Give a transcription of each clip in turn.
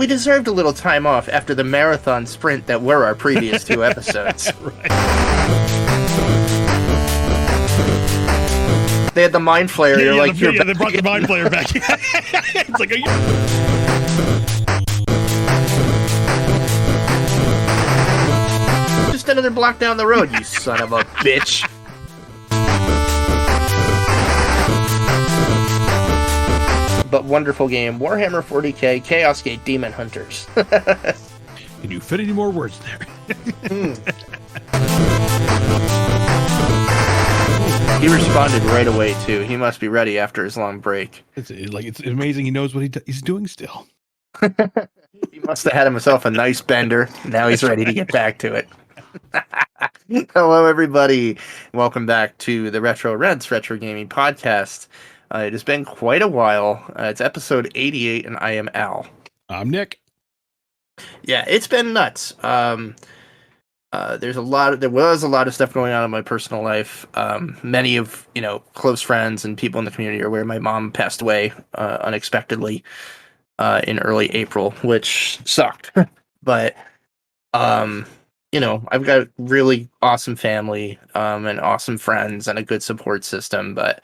we deserved a little time off after the marathon sprint that were our previous two episodes. They had the mind flayer. They brought the mind flayer back. It's like, just another block down the road, you son of a bitch. But wonderful game, Warhammer 40k, Chaosgate, Demonhunters. Can you fit any more words there? He responded right away too. He must be ready after his long break. It's amazing. He knows what he's doing still. He must have had himself a nice bender. Now he's ready to get back to it. Hello, everybody. Welcome back to the Retro Reds Retro Gaming Podcast. It has been quite a while. It's episode 88, and I am Al. I'm Nick. Yeah, it's been nuts. There was a lot of stuff going on in my personal life. Many of close friends and people in the community are aware my mom passed away unexpectedly in early April, which sucked. But I've got a really awesome family and awesome friends and a good support system. But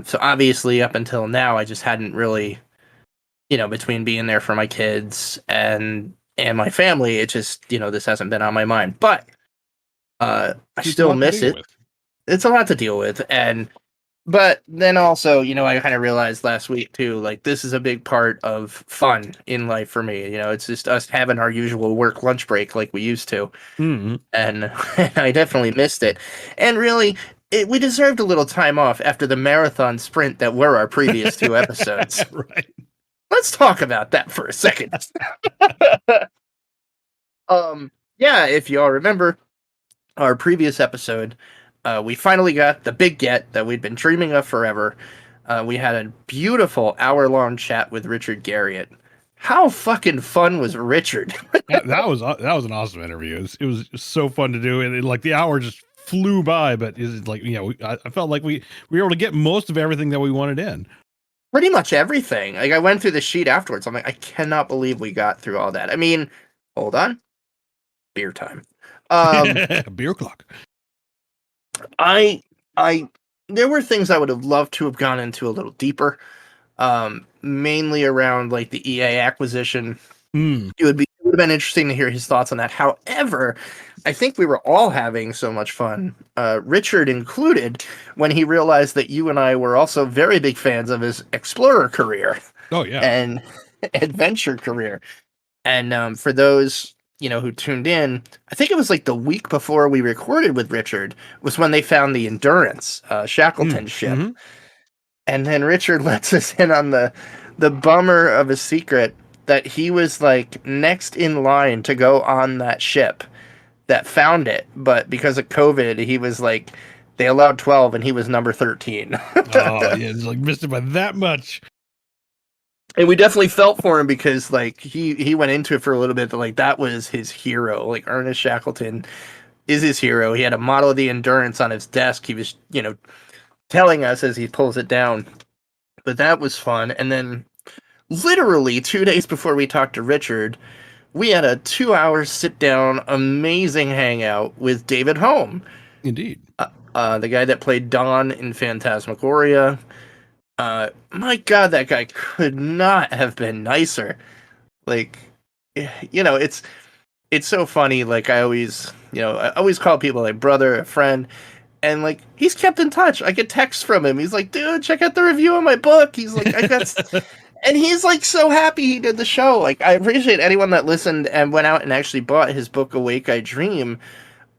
so obviously up until now, I just hadn't really, between being there for my kids and my family, it just, this hasn't been on my mind. But I still miss it. It's a lot to deal with. But then also, I kind of realized last week too, like this is a big part of fun in life for me. It's just us having our usual work lunch break like we used to. Mm-hmm. And I definitely missed it. And really, we deserved a little time off after the marathon sprint that were our previous two episodes. Right. Let's talk about that for a second. If you all remember our previous episode, we finally got the big get that we'd been dreaming of forever. We had a beautiful hour-long chat with Richard Garriott. How fucking fun was Richard? that was an awesome interview. It was so fun to do, and like the hour just flew by. But I felt like we were able to get most of everything that we wanted in. Pretty much everything. Like I went through the sheet afterwards. I'm like, I cannot believe we got through all that. I mean, hold on, beer time. Beer clock. There were things I would have loved to have gone into a little deeper, mainly around like the EA acquisition. It would have been interesting to hear his thoughts on that. However, I think we were all having so much fun, Richard included, when he realized that you and I were also very big fans of his explorer career. Oh yeah, and adventure career. And for those who tuned in, I think it was like the week before we recorded with Richard was when they found the Endurance Shackleton ship. Mm-hmm. And then Richard lets us in on the bummer of a secret that he was like next in line to go on that ship that found it. But because of COVID, he was like, they allowed 12 and he was number 13. Oh yeah, it's like missed it by that much. And we definitely felt for him because like he went into it for a little bit, but like that was his hero. Like Ernest Shackleton is his hero. He had a model of the Endurance on his desk. He was, telling us as he pulls it down. But that was fun. And then literally 2 days before we talked to Richard, we had a 2-hour sit-down, amazing hangout with David Homb. Indeed. The guy that played Don in Phantasmagoria. My God, that guy could not have been nicer. Like, it's so funny. Like I always call people like brother, a friend, and like he's kept in touch. I get texts from him. He's like, dude, check out the review of my book. He's like, I got, and he's like so happy he did the show. Like I appreciate anyone that listened and went out and actually bought his book, Awake I Dream.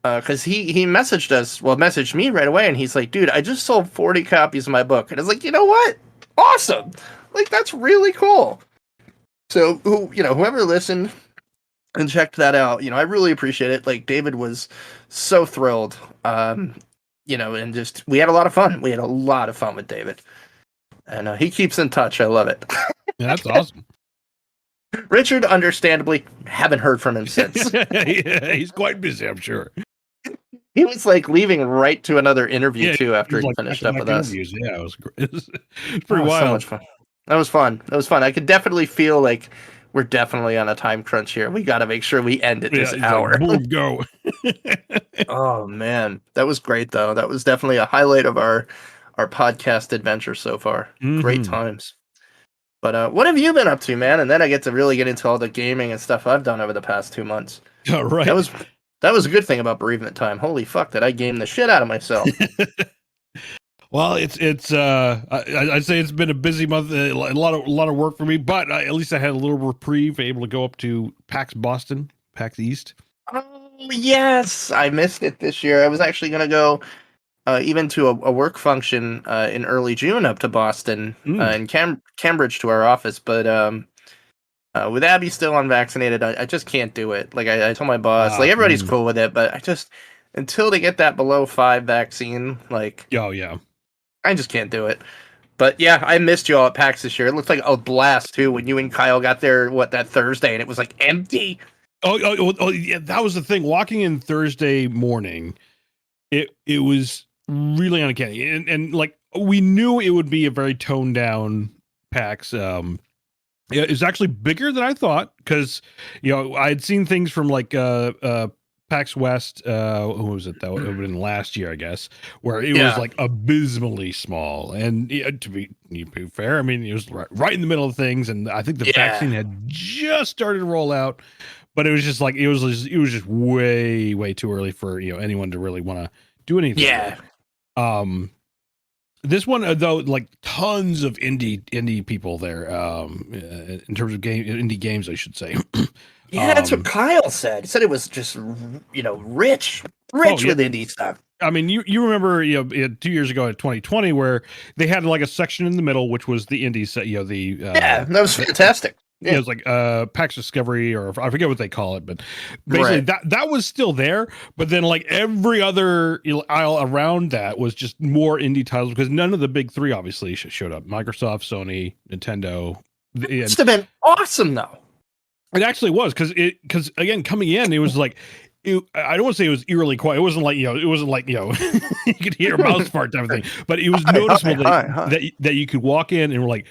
Because he messaged me right away, and he's like, dude, I just sold 40 copies of my book. And I was like, you know what? Awesome. Like, that's really cool. So, whoever listened and checked that out, I really appreciate it. Like, David was so thrilled, and just, we had a lot of fun. We had a lot of fun with David. And he keeps in touch. I love it. Yeah, that's awesome. Richard, understandably, haven't heard from him since. Yeah, he's quite busy, I'm sure. He was like leaving right to another interview too after he finished up with us. Yeah, it was pretty wild. So much fun. That was fun. I could definitely feel like we're definitely on a time crunch here. We got to make sure we end at this it's hour. Like, boom, go. Oh man, that was great though. That was definitely a highlight of our podcast adventure so far. Great times. But what have you been up to, man? And then I get to really get into all the gaming and stuff I've done over the past 2 months. Oh, right. That was a good thing about bereavement time. Holy fuck, did I game the shit out of myself? Well, it's I'd say it's been a busy month, a lot of work for me, but at least I had a little reprieve, able to go up to PAX Boston, PAX East. Oh yes, I missed it this year. I was actually gonna go even to a work function in early June up to Boston in Cambridge to our office, but with Abby still unvaccinated, I just can't do it. Like I told my boss, like everybody's cool with it, but I just until they get that below 5 vaccine, like oh yeah, I just can't do it. But yeah, I missed you all at PAX this year. It looked like a blast too when you and Kyle got there. That Thursday, and it was like empty. Oh yeah, that was the thing. Walking in Thursday morning, it was really uncanny, and like we knew it would be a very toned down PAX. It's actually bigger than I thought because I had seen things from like PAX West. Who was it? That would have been last year, I guess, where it was like abysmally small. And to be fair, I mean it was right in the middle of things, and I think the vaccine had just started to roll out. But it was just like it was just way too early for anyone to really want to do anything. Yeah. This one though, like tons of indie people there. In terms of indie games, I should say. Yeah, that's what Kyle said. He said it was just rich with indie stuff. I mean, you remember 2 years ago at 2020 where they had like a section in the middle which was the indie set. That was fantastic. Yeah. It was like PAX Discovery, or I forget what they call it, but basically that was still there. But then like every other aisle around that was just more indie titles because none of the big three obviously showed up. Microsoft, Sony, Nintendo. It must have been awesome though. It actually was because again coming in it was like. I don't want to say it was eerily quiet. It wasn't like you could hear a mouse fart type of thing, but it was noticeable that you could walk in and we're like.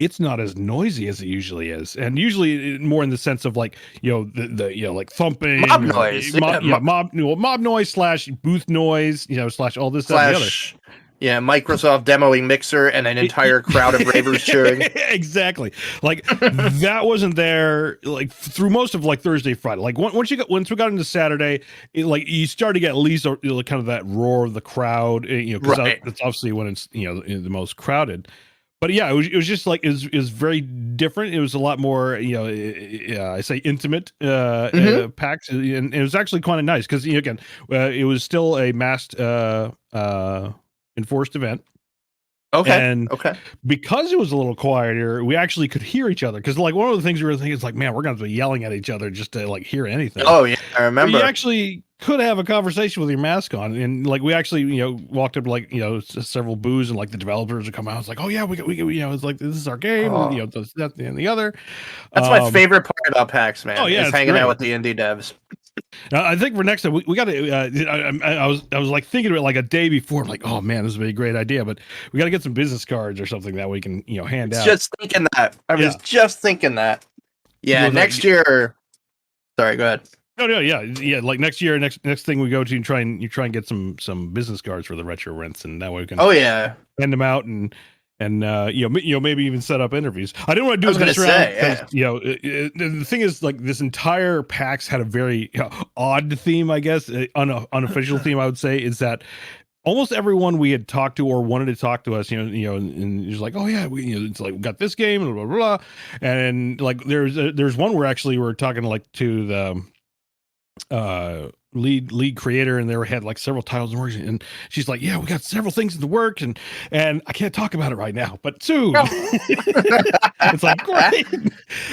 It's not as noisy as it usually is, and usually more in the sense of like the like thumping, mob noise, mob noise / booth noise, / all this stuff. The other. Yeah, Microsoft demoing Mixer and an entire crowd of ravers cheering. Exactly, like that wasn't there like through most of like Thursday, Friday. Like once we got into Saturday, like you started to get at least kind of that roar of the crowd, because that's obviously when it's the most crowded. But yeah, it was just like it was very different. It was a lot more, I say intimate PAX, and it was actually kind of nice because again, it was still a masked enforced event. Okay. Because it was a little quieter, we actually could hear each other. Because like one of the things we were thinking is like, man, we're gonna be yelling at each other just to like hear anything. Oh yeah, I remember. But you actually could have a conversation with your mask on, and like we actually walked up to like several booths, and like the developers would come out. It's like, oh yeah, we it's like this is our game, that and the other. That's my favorite part about PAX, man. Oh yeah, is hanging out with the indie devs. I think for next time we got to. I was like thinking of it like a day before. I'm like, oh man, this would be a great idea, but we got to get some business cards or something that we can hand out. Just thinking that. I was just thinking that. Yeah, next year. Sorry, go ahead. No, yeah. Like next year, next thing we go to, you try and get some business cards for the retro rents, and that way we can. Oh yeah. Hand them out and maybe even set up interviews. I didn't want to do this round because the thing is like this entire PAX had a very odd theme, I guess, unofficial theme. I would say is that almost everyone we had talked to or wanted to talk to us, and it's like, oh yeah, it's like we got this game, blah blah blah, and like there's one where actually we're talking like to the lead creator, and they had like several titles in work, and she's like, yeah, we got several things in the work, and I can't talk about it right now, but soon. It's like great.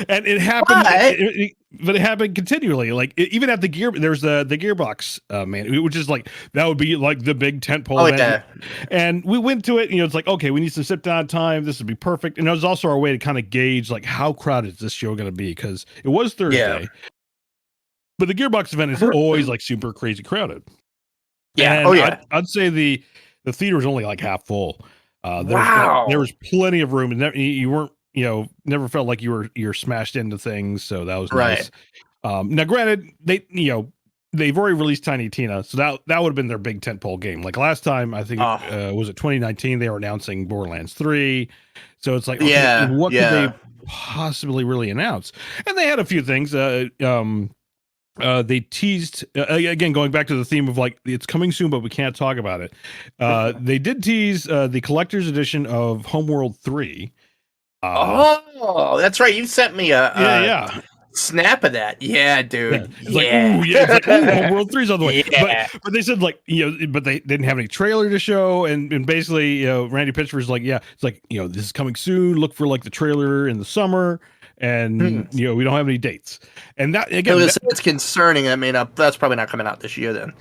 And it happened but it happened continually, like even at the there's the Gearbox man, which is like that would be like the big tentpole event. And we went to it, it's like, okay, we need some sit down time, this would be perfect. And it was also our way to kind of gauge like how crowded is this show going to be, because it was Thursday. But the Gearbox event is always like super crazy crowded. Yeah. And I'd say the theater was only like half full. There was plenty of room, and you weren't never felt like you're smashed into things, so that was Right. nice. Now, granted, they've already released Tiny Tina, so that would have been their big tentpole game. Like last time, I think was it 2019? They were announcing Borderlands 3, so it's like, okay, Yeah. what could Yeah. they possibly really announce? And they had a few things. They teased again, going back to the theme of like it's coming soon, but we can't talk about it. They did tease the collector's edition of Homeworld 3. Oh, that's right. You sent me a Yeah. snap of that. Yeah, dude. It's like, ooh, yeah, it's like, ooh, Homeworld 3's on the way. Yeah. But they said like, but they didn't have any trailer to show, and basically, Randy Pitchford's like, yeah, it's like, this is coming soon. Look for like the trailer in the summer, and we don't have any dates. And that again, it's concerning. I mean, that's probably not coming out this year then.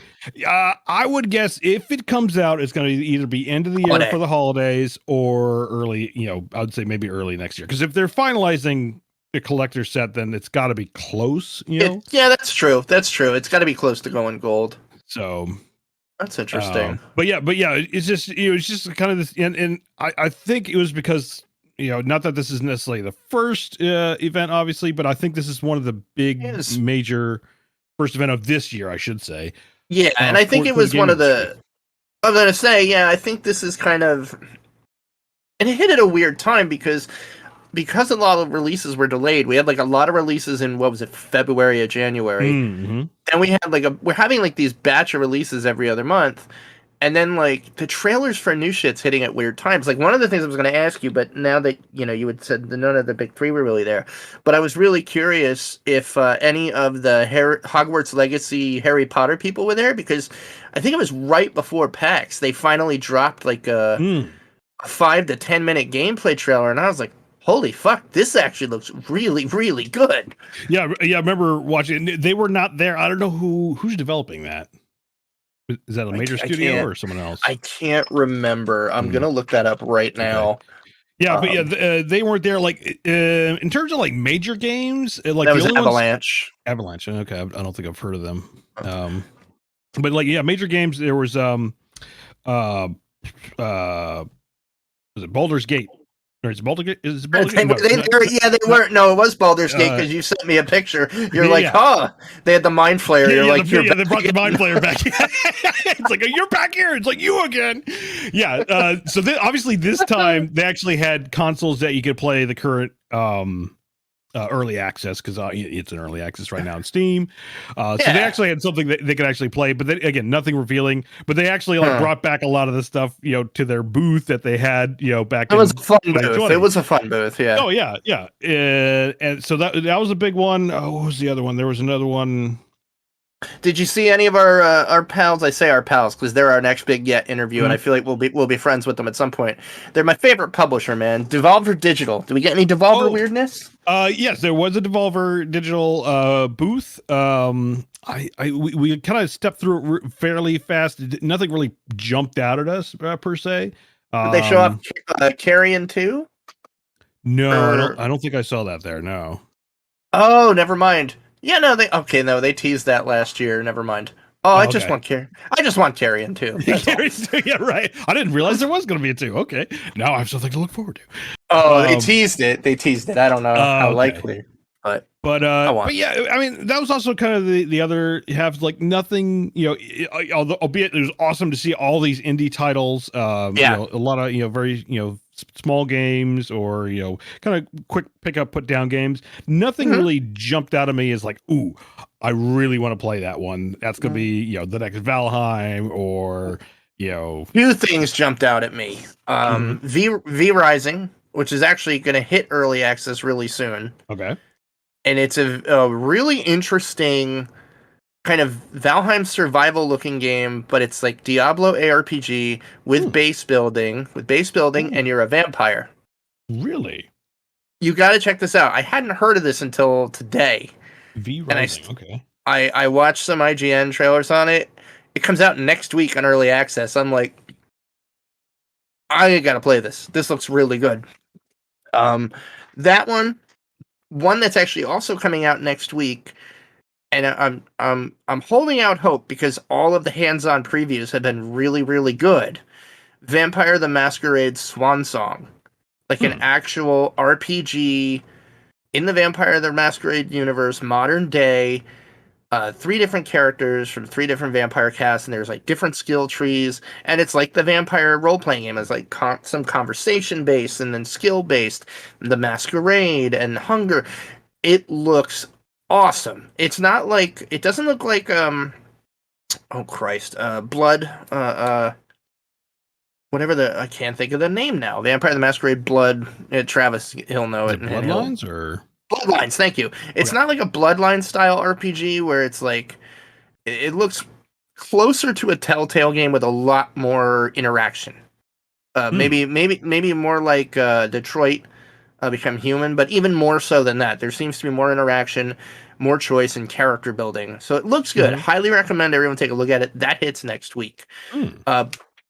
I would guess if it comes out, it's going to either be end of the year for the holidays or early. I would say maybe early next year, because if they're finalizing the collector set, then it's got to be close. Yeah, that's true. That's true. It's got to be close to going gold. So that's interesting. But yeah, it's just kind of this, and I think it was because not that this is necessarily the first event, obviously, but I think this is one of the major first event of this year, I should say. Yeah, and I think it was one of the. I was gonna say, yeah, I think this is kind of, and it hit at a weird time because a lot of releases were delayed. We had like a lot of releases in February or January, and we had we're having like these batch of releases every other month. And then, like, the trailers for new shit's hitting at weird times. Like, one of the things I was going to ask you, but now that, you had said none of the big three were really there. But I was really curious if any of the Hogwarts Legacy Harry Potter people were there, because I think it was right before PAX. They finally dropped, like, a 5 to 10 minute gameplay trailer, and I was like, holy fuck, this actually looks really, really good. Yeah, I remember watching it. They were not there. I don't know who's developing that. Is that a major studio or someone else? I can't remember. I'm gonna look that up right now. Okay. Yeah, but they weren't there. Like in terms of like major games, like that was Avalanche. Avalanche. Okay, I don't think I've heard of them. But like major games. There was was it Baldur's Gate? Or is it Baldur's Gate? Is it Baldur's Gate? They weren't. No, it was Baldur's Gate because you sent me a picture. You're like, they had the Mind Flayer. You're like, they brought the Mind Flayer back. It's like, you're back here. It's like, you again. Yeah. So obviously this time they actually had consoles that you could play the current early access, because it's an early access right now on Steam. So they actually had something that they could actually play, but then, again, nothing revealing. But they actually brought back a lot of the stuff, to their booth that they had, back. It was a fun booth. It was a fun booth. Yeah. Oh yeah, yeah. And so that was a big one. Oh, what was the other one? There was another one. Did you see any of our pals? I say our pals because they're our next big interview, and I feel like we'll be friends with them at some point. They're my favorite publisher, man. Devolver Digital. Do we get any Devolver weirdness? Yes, there was a Devolver Digital booth. We kind of stepped through it fairly fast. Nothing really jumped out at us per se. Did they show up Carrion too? No, I don't think I saw that there. No. Oh, never mind. Yeah, no, they teased that last year. Never mind. I just want Carrion too. Yeah, right. I didn't realize there was going to be a 2. Okay, now I have something to look forward to. Oh, they teased it. I don't know how likely, but yeah, I mean, that was also kind of the other half. Like nothing, albeit it was awesome to see all these indie titles. A lot of very small games or kind of quick pick up put down games. Nothing really jumped out of me as like, ooh, I really want to play that one. That's gonna be the next Valheim or Few things jumped out at me. V Rising, which is actually going to hit early access really soon. Okay, and it's a really interesting kind of Valheim survival looking game, but it's like Diablo ARPG with base building, and you're a vampire. Really? You got to check this out. I hadn't heard of this until today. V Rising. Okay. I watched some IGN trailers on it. It comes out next week on early access. I'm like, I got to play this. This looks really good. That one that's actually also coming out next week. And I'm holding out hope because all of the hands-on previews have been really, really good. Vampire the Masquerade Swansong. like an actual RPG in the Vampire the Masquerade universe, modern day. 3 different characters from 3 different vampire casts, and there's like different skill trees, and it's like the vampire role-playing game. It's like some conversation based and then skill based. The Masquerade and Hunger. It looks awesome. It's not like, it doesn't look like oh Christ, Blood, whatever I can't think of the name now. Vampire the Masquerade Blood. Travis, he'll know it. Bloodlines or Bloodlines. Thank you. It's not like a Bloodline style RPG where it's like, it looks closer to a Telltale game with a lot more interaction. Maybe more like Detroit Become Human, but even more so than that. There seems to be more interaction, more choice, and character building. So it looks good. Highly recommend everyone take a look at it. That hits next week.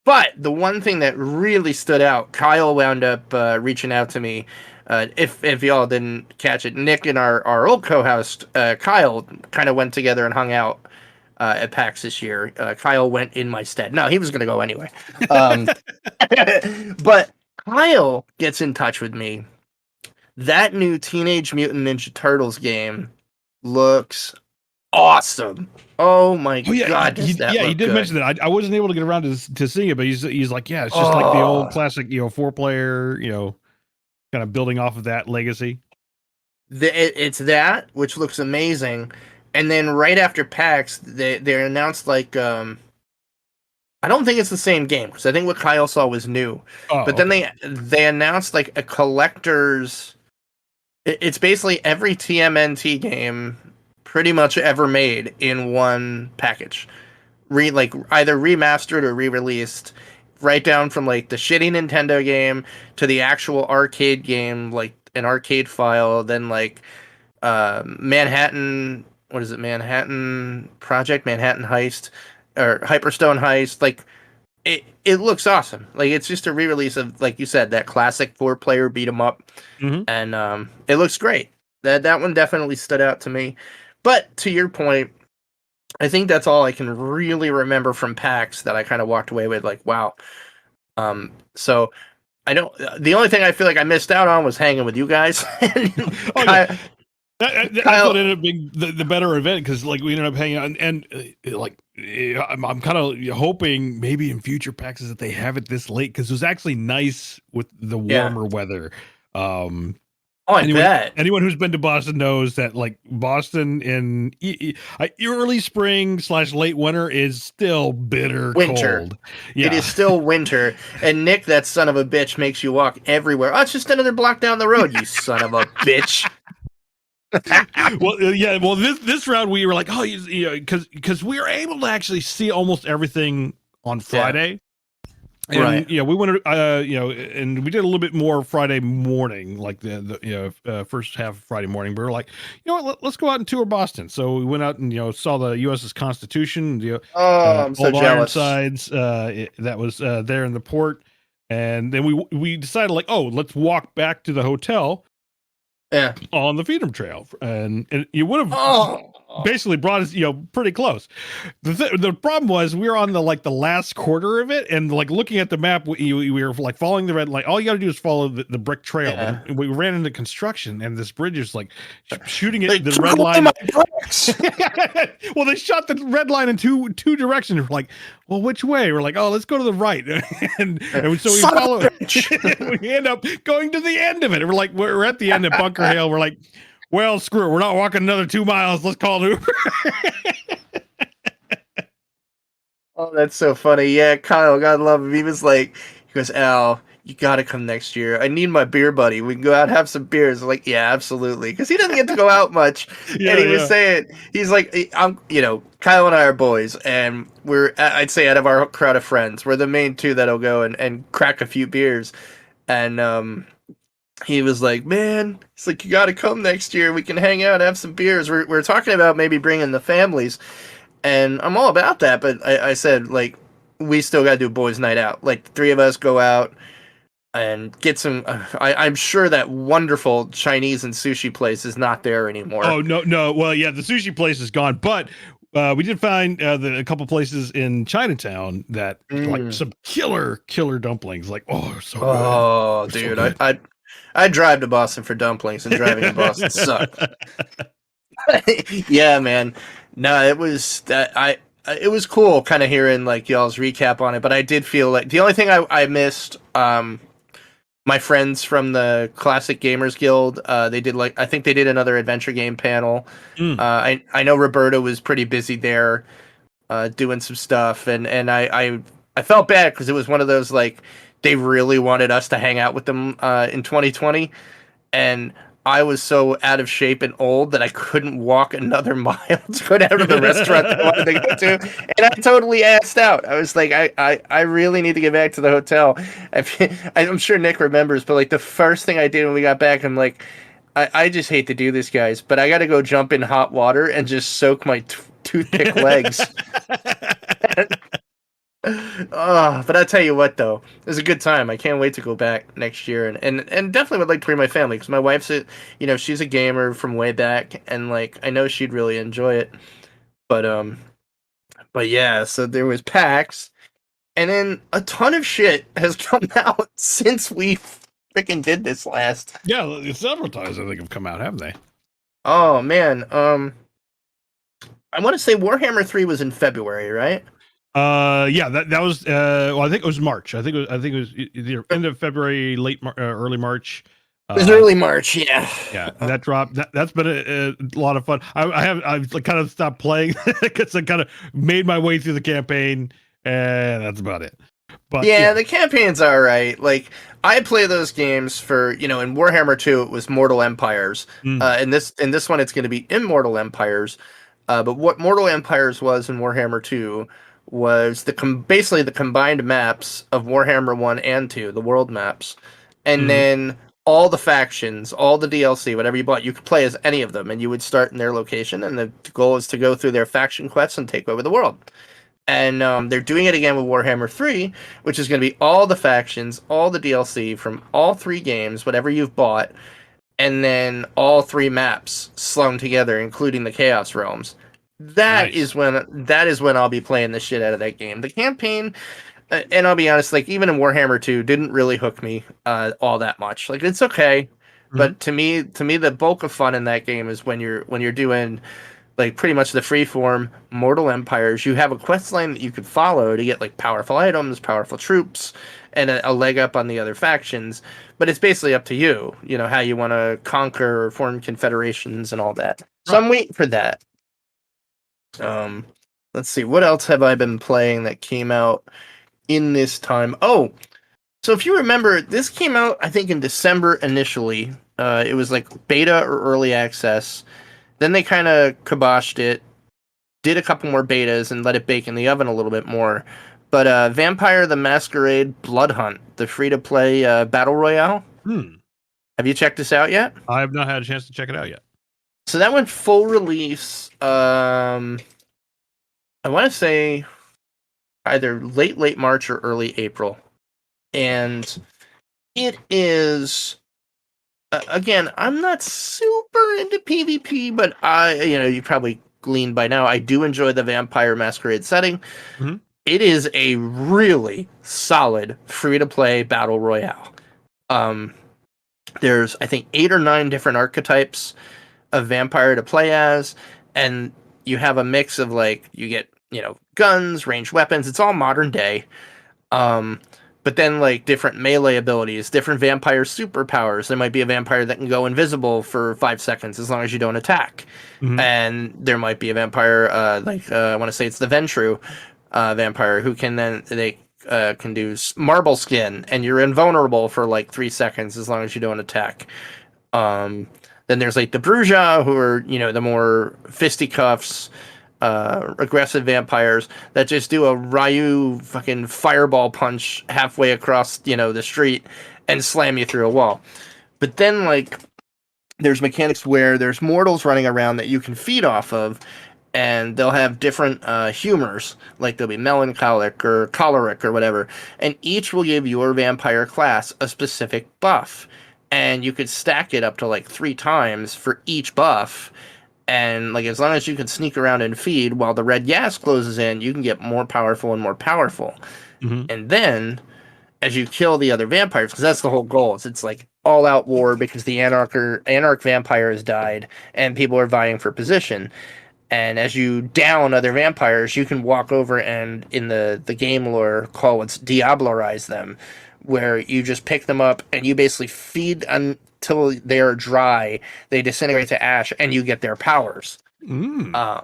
But the one thing that really stood out, Kyle wound up reaching out to me. If y'all didn't catch it, Nick and our old co-host Kyle kind of went together and hung out at PAX this year. Kyle went in my stead. No, he was going to go anyway. But Kyle gets in touch with me. That new Teenage Mutant Ninja Turtles game looks awesome. Oh my god! He did good. mention that. I wasn't able to get around to seeing it, but he's like, yeah, it's just like the old classic, 4-player, kind of building off of that legacy. It's that, which looks amazing, and then right after PAX, they announced like I don't think it's the same game because I think what Kyle saw was new, but then they announced like a collector's. It's basically every TMNT game pretty much ever made in one package, like either remastered or re-released, right down from like the shitty Nintendo game to the actual arcade game, like an arcade file, then like Manhattan, what is it, Manhattan Project, Manhattan Heist, or Hyperstone Heist. Like it looks awesome. Like it's just a re-release of, like you said, that classic 4-player beat 'em up, and it looks great. That one definitely stood out to me. But to your point, I think that's all I can really remember from PAX that I kind of walked away with, like, wow. So I don't. The only thing I feel like I missed out on was hanging with you guys. That's what ended up being the better event, because like we ended up hanging out, and like I'm kind of hoping maybe in future PAXs that they have it this late, because it was actually nice with the warmer weather. I bet anyone who's been to Boston knows that like Boston in early spring / late winter is still bitter winter. Cold. Yeah. It is still winter. And Nick, that son of a bitch, makes you walk everywhere. Oh, it's just another block down the road, you son of a bitch. Well, this round we were like, because we were able to actually see almost everything on Friday. And, right. We went, and we did a little bit more Friday morning, like the first half of Friday morning. We were like, you know what, let's go out and tour Boston. So we went out and, saw the U.S.'s Constitution, I'm so old jealous. Ironsides, that was there in the port. And then we decided, like, let's walk back to the hotel. Yeah. On the Freedom Trail, and you would have basically brought us, pretty close. The problem was we were on the last quarter of it, and like looking at the map, we were like following the red light. All you got to do is follow the brick trail. Yeah. And we ran into construction, and this bridge is like shooting at the red line. Well, they shot the red line in two directions. We're like, well, which way? We're like, let's go to the right, and so we follow. We end up going to the end of it. And we're like, we're at the end of Bunker Hill. We're like, well, screw it. We're not walking another 2 miles. Let's call an Uber. Oh, that's so funny. Yeah, Kyle, God love him. He goes, Al, you got to come next year. I need my beer buddy. We can go out and have some beers. I'm like, yeah, absolutely. Because he doesn't get to go out much. And he was saying, he's like, Kyle and I are boys. And I'd say out of our crowd of friends, we're the main two that'll go and crack a few beers. And he was like, man, it's like, you got to come next year. We can hang out and have some beers. We're talking about maybe bringing the families. And I'm all about that. But I said, like, we still got to do a boys' night out. Like, the 3 of us go out and get some. I'm sure that wonderful Chinese and sushi place is not there anymore. Oh, no. Well, yeah, the sushi place is gone. But We did find a couple places in Chinatown that like some killer dumplings. Like, oh, so good. Oh, So dude, good. I drive to Boston for dumplings, and driving in Boston sucks. Yeah, man. No, it was that it was cool kind of hearing like y'all's recap on it, but I did feel like the only thing I missed my friends from the Classic Gamers Guild, they did like I think they did another adventure game panel. I know Roberta was pretty busy there doing some stuff, and I felt bad because it was one of those like they really wanted us to hang out with them in 2020, and I was so out of shape and old that I couldn't walk another mile to go down to the restaurant that I wanted to go to, and I totally assed out. I was like, I really need to get back to the hotel. I'm sure Nick remembers, but like the first thing I did when we got back, I'm like, I just hate to do this, guys, but I got to go jump in hot water and just soak my toothpick legs. But I tell you what, though, it was a good time. I can't wait to go back next year, and definitely would like to bring my family because my wife's she's a gamer from way back, and like I know she'd really enjoy it. But yeah, so there was PAX, and then a ton of shit has come out since we freaking did this last. Yeah, several times I think have come out, haven't they? Oh man, I want to say Warhammer 3 was in February, right? Yeah, that was well, I think it was March. I think it was either end of February, early March. It was early March, yeah. Yeah, that dropped. That's been a lot of fun. I've kind of stopped playing because I kind of made my way through the campaign, and that's about it. But yeah, the campaign's all right. Like I play those games for in Warhammer 2 it was Mortal Empires. In this one it's going to be Immortal Empires. But what Mortal Empires was in Warhammer 2 was basically the combined maps of Warhammer 1 and 2, the world maps, and then all the factions, all the DLC, whatever you bought, you could play as any of them, and you would start in their location, and the goal is to go through their faction quests and take over the world. And they're doing it again with Warhammer 3, which is going to be all the factions, all the DLC from all three games, whatever you've bought, and then all three maps slung together, including the Chaos Realms. That is when I'll be playing the shit out of that game. The campaign, and I'll be honest, like even in Warhammer 2, didn't really hook me all that much. Like it's okay, but to me, the bulk of fun in that game is when you're doing like pretty much the freeform Mortal Empires. You have a quest line that you could follow to get like powerful items, powerful troops, and a leg up on the other factions. But it's basically up to you, how you want to conquer or form confederations and all that. So I'm waiting for that. Let's see, what else have I been playing that came out in this time? Oh, so if you remember, this came out, I think, in December initially. It was like beta or early access. Then they kind of kiboshed it, did a couple more betas, and let it bake in the oven a little bit more. But Vampire the Masquerade Blood Hunt, the free-to-play battle royale. Have you checked this out yet? I have not had a chance to check it out yet. So that went full release, I want to say either late March or early April. And it is, again, I'm not super into PvP, but you probably gleaned by now, I do enjoy the Vampire Masquerade setting. It is a really solid free-to-play battle royale. There's, I think, 8 or 9 different archetypes of vampire to play as, and you have a mix of like you get guns, ranged weapons. It's all modern day, but then like different melee abilities, different vampire superpowers. There might be a vampire that can go invisible for 5 seconds as long as you don't attack, and there might be a vampire I want to say it's the Ventru vampire who can can do marble skin, and you're invulnerable for like 3 seconds as long as you don't attack. Then there's like the Bruja, who are, the more fisticuffs, aggressive vampires that just do a Ryu fucking fireball punch halfway across, the street and slam you through a wall. But then, like, there's mechanics where there's mortals running around that you can feed off of, and they'll have different humors, like they'll be melancholic or choleric or whatever, and each will give your vampire class a specific buff. And you could stack it up to like 3 times for each buff. And like as long as you can sneak around and feed while the red gas closes in, you can get more powerful and more powerful. Mm-hmm. And then as you kill the other vampires, because that's the whole goal. It's like all out war because the anarch vampire has died and people are vying for position. And as you down other vampires, you can walk over and in the game lore call it's diablerize them, where you just pick them up and you basically feed until they are dry, they disintegrate to ash, and you get their powers. Mm. Uh,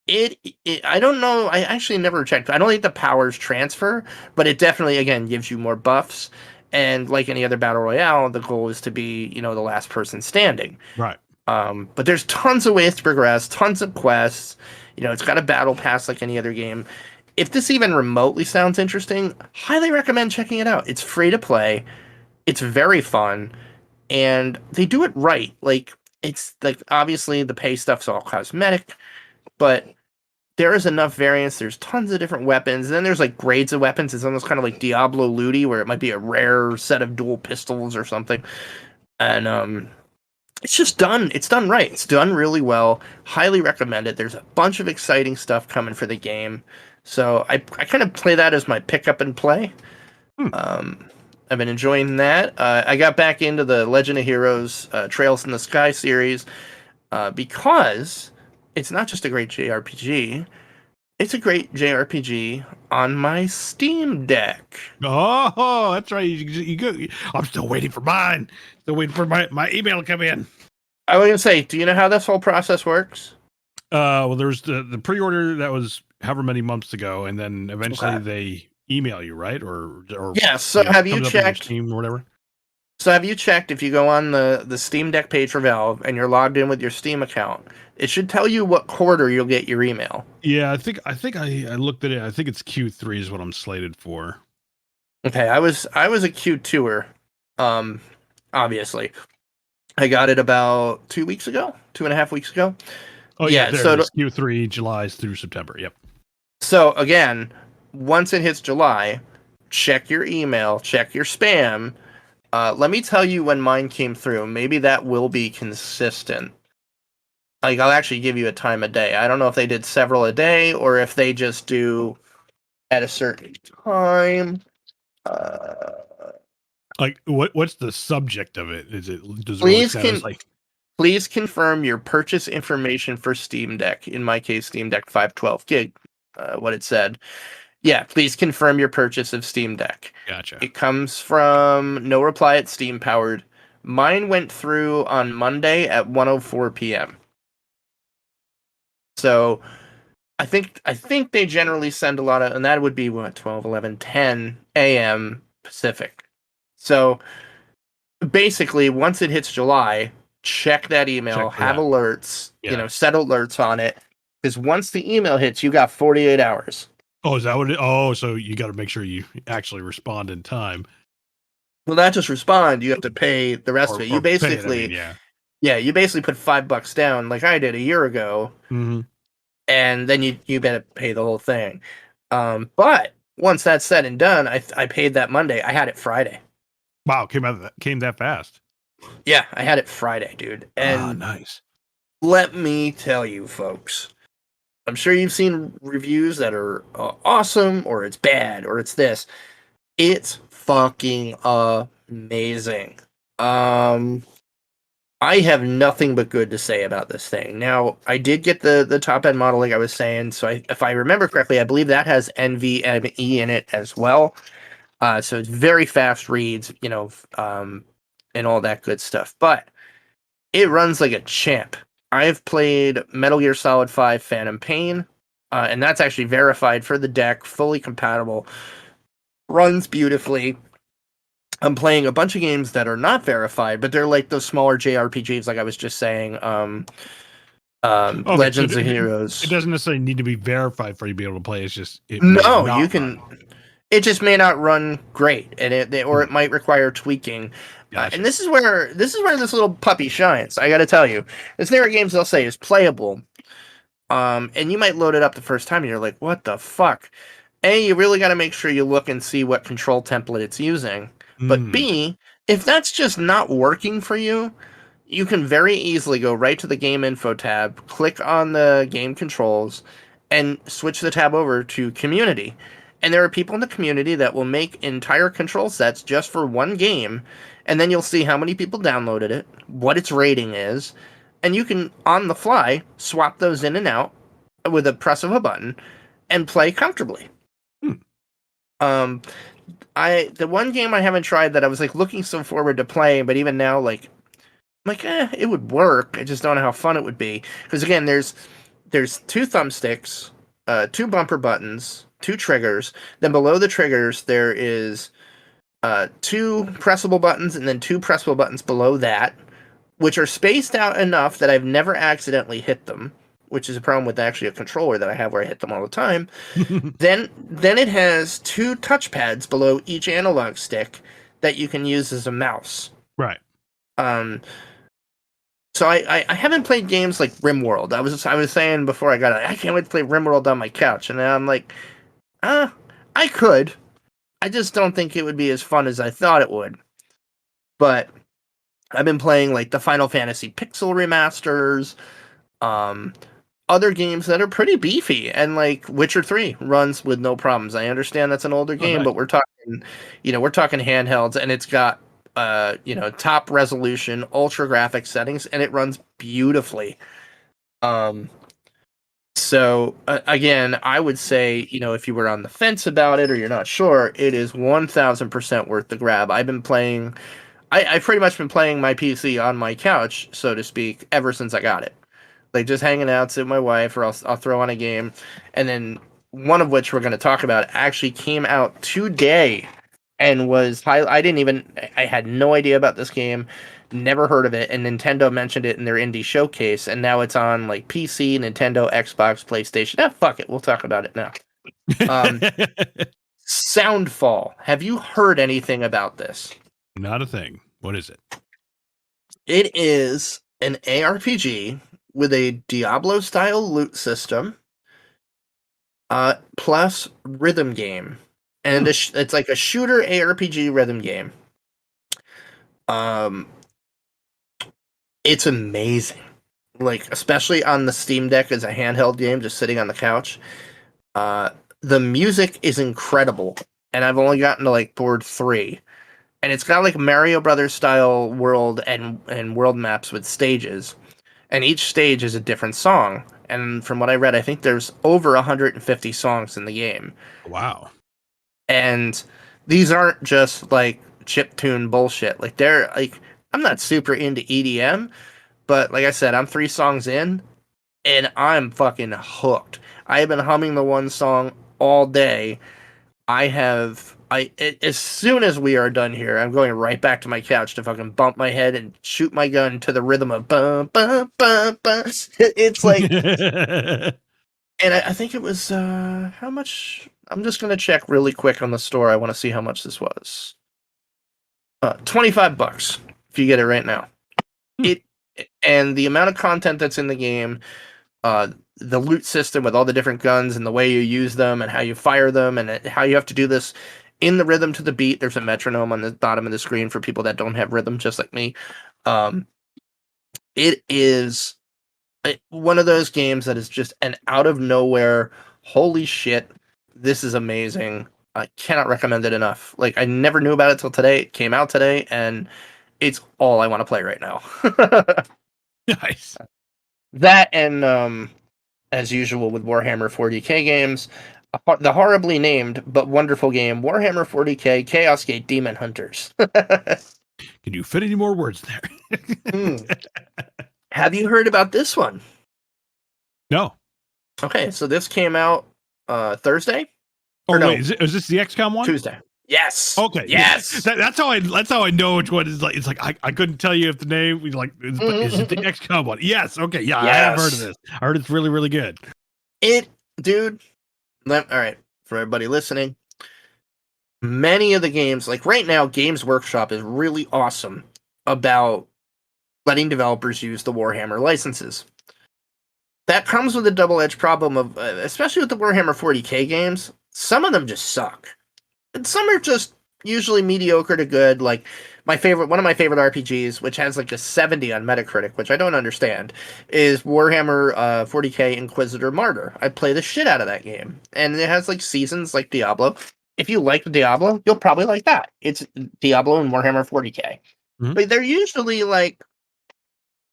it I don't know. I actually never checked. I don't think the powers transfer, but it definitely again gives you more buffs. And like any other battle royale, the goal is to be the last person standing. Right. But there's tons of ways to progress, tons of quests. It's got a battle pass like any other game. If this even remotely sounds interesting, highly recommend checking it out. It's free to play. It's very fun, and they do it right. Like it's like obviously the pay stuff's all cosmetic, but there is enough variance. There's tons of different weapons. And then there's like grades of weapons. It's almost kind of like Diablo Looty, where it might be a rare set of dual pistols or something. And it's just done. It's done right. It's done really well. Highly recommend it. There's a bunch of exciting stuff coming for the game. So I kind of play that as my pick up and play. I've been enjoying that. I got back into the Legend of Heroes Trails in the Sky series because it's not just a great JRPG. It's a great JRPG on my Steam Deck. Oh, that's right. You go. I'm still waiting for mine. Still waiting for my email to come in. I was going to say, do you know how this whole process works? Well, there's the pre-order that was however many months ago, and then eventually they email you, right? Or yeah. So have you checked Steam or whatever? So have you checked if you go on the Steam Deck page for Valve and you're logged in with your Steam account? It should tell you what quarter you'll get your email. Yeah, I think I looked at it. I think it's Q3 is what I'm slated for. Okay, I was a Q2er. Obviously, I got it about 2 weeks ago, 2.5 weeks ago. Oh yeah, so it's Q3, July through September. Yep. So again, once it hits July, check your email, check your spam. Let me tell you when mine came through. Maybe that will be consistent. Like, I'll actually give you a time of day. I don't know if they did several a day or if they just do at a certain time. Like, what's the subject of it? Is it please confirm your purchase information for Steam Deck. In my case, Steam Deck 512 gig. What it said. Yeah, please confirm your purchase of Steam Deck. Gotcha. It comes from no reply at Steam Powered. Mine went through on Monday at 1:04 p.m. So I think they generally send a lot of, and that would be what 12, 11, 10 a.m. Pacific. So basically, once it hits July, check that email, have alerts, set alerts on it, because once the email hits, you got 48 hours. Oh, is that what it? Oh, so you got to make sure you actually respond in time. Well, not just respond; you have to pay the rest of it. You basically, you basically put $5 down, like I did a year ago, and then you better pay the whole thing. But once that's said and done, I paid that Monday. I had it Friday. Wow, came that fast. Yeah, I had it Friday, dude. And nice. Let me tell you, folks. I'm sure you've seen reviews that are awesome, or it's bad, or it's this. It's fucking amazing. I have nothing but good to say about this thing. Now, I did get the top end model, like I was saying. So if I remember correctly, I believe that has NVMe in it as well. So it's very fast reads, and all that good stuff. But it runs like a champ. I've played Metal Gear Solid 5 Phantom Pain, and that's actually verified for the deck, fully compatible, runs beautifully. I'm playing a bunch of games that are not verified, but they're like those smaller JRPGs, like I was just saying, Legends of Heroes. It doesn't necessarily need to be verified for you to be able to play. It's just you can. It just may not run great, and it might require tweaking. Gotcha. And this is where this little puppy shines. I got to tell you, there's never games they'll say is playable, and you might load it up the first time, and you're like, "What the fuck?" A, you really got to make sure you look and see what control template it's using. But B, if that's just not working for you, you can very easily go right to the game info tab, click on the game controls, and switch the tab over to community. And there are people in the community that will make entire control sets just for one game, and then you'll see how many people downloaded it, what its rating is, and you can, on the fly, swap those in and out with a press of a button and play comfortably. The one game I haven't tried that I was like looking so forward to playing, but even now, like, it would work. I just don't know how fun it would be. Because again, there's 2 thumbsticks, 2 bumper buttons, 2 triggers. Then below the triggers, there is 2 pressable buttons, and then 2 pressable buttons below that, which are spaced out enough that I've never accidentally hit them, which is a problem with actually a controller that I have where I hit them all the time. Then it has 2 touchpads below each analog stick that you can use as a mouse. Right. So I haven't played games like RimWorld. I was saying before I got it, I can't wait to play RimWorld on my couch, and now I'm like, I could. I just don't think it would be as fun as I thought it would. But I've been playing like the Final Fantasy Pixel remasters, other games that are pretty beefy, and like Witcher 3 runs with no problems. I understand that's an older game, but we're talking handhelds, and it's got top resolution, ultra graphic settings, and it runs beautifully. So again, I would say, if you were on the fence about it or you're not sure, it is 1000% worth the grab. I've pretty much been playing my PC on my couch, so to speak, ever since I got it. Like just hanging out, sit with my wife, or I'll throw on a game, and then one of which we're going to talk about actually came out today. And I had no idea about this game, never heard of it, and Nintendo mentioned it in their indie showcase, and now it's on like PC, Nintendo, Xbox, PlayStation. Fuck it, we'll talk about it now. Soundfall. Have you heard anything about this? Not a thing. What is it? It is an ARPG with a Diablo-style loot system, plus rhythm game. And it's like a shooter ARPG rhythm game. It's amazing. Like, especially on the Steam Deck as a handheld game, just sitting on the couch. The music is incredible. And I've only gotten to like board 3. And it's got like Mario Brothers style world and world maps with stages. And each stage is a different song. And from what I read, I think there's over 150 songs in the game. Wow. And these aren't just like chiptune bullshit. Like I'm not super into EDM, but like I said, I'm 3 songs in and I'm fucking hooked. I have been humming the one song all day. As soon as we are done here, I'm going right back to my couch to fucking bump my head and shoot my gun to the rhythm of bum, bum, bum, bum. It's like, and I think it was, how much? I'm just going to check really quick on the store. I want to see how much this was. $25 if you get it right now. And the amount of content that's in the game, the loot system with all the different guns and the way you use them and how you fire them and how you have to do this in the rhythm to the beat. There's a metronome on the bottom of the screen for people that don't have rhythm, just like me. It is one of those games that is just an out of nowhere, holy shit, this is amazing. I cannot recommend it enough. Like, I never knew about it till today. It came out today, and it's all I want to play right now. Nice. That and, as usual with Warhammer 40k games, the horribly named but wonderful game Warhammer 40k Chaosgate Demonhunters. Can you fit any more words there? Have you heard about this one? No. Okay, so this came out Thursday. Oh no, wait, is this the XCOM one? Tuesday. Yes. Okay. Yes. That's how I know which one is like. It's like I couldn't tell you if the name is like is it the XCOM one? Yes. Okay. Yeah, yes. I have heard of this. I heard it's really, really good. Dude. All right, for everybody listening, many of the games, like right now, Games Workshop is really awesome about letting developers use the Warhammer licenses. That comes with a double-edged problem of, especially with the Warhammer 40k games, some of them just suck. And some are just usually mediocre to good. Like one of my favorite RPGs, which has like a 70 on Metacritic, which I don't understand, is Warhammer 40k Inquisitor Martyr. I play the shit out of that game, and it has like seasons like Diablo. If you like Diablo, you'll probably like that. It's Diablo and Warhammer 40k, but they're usually like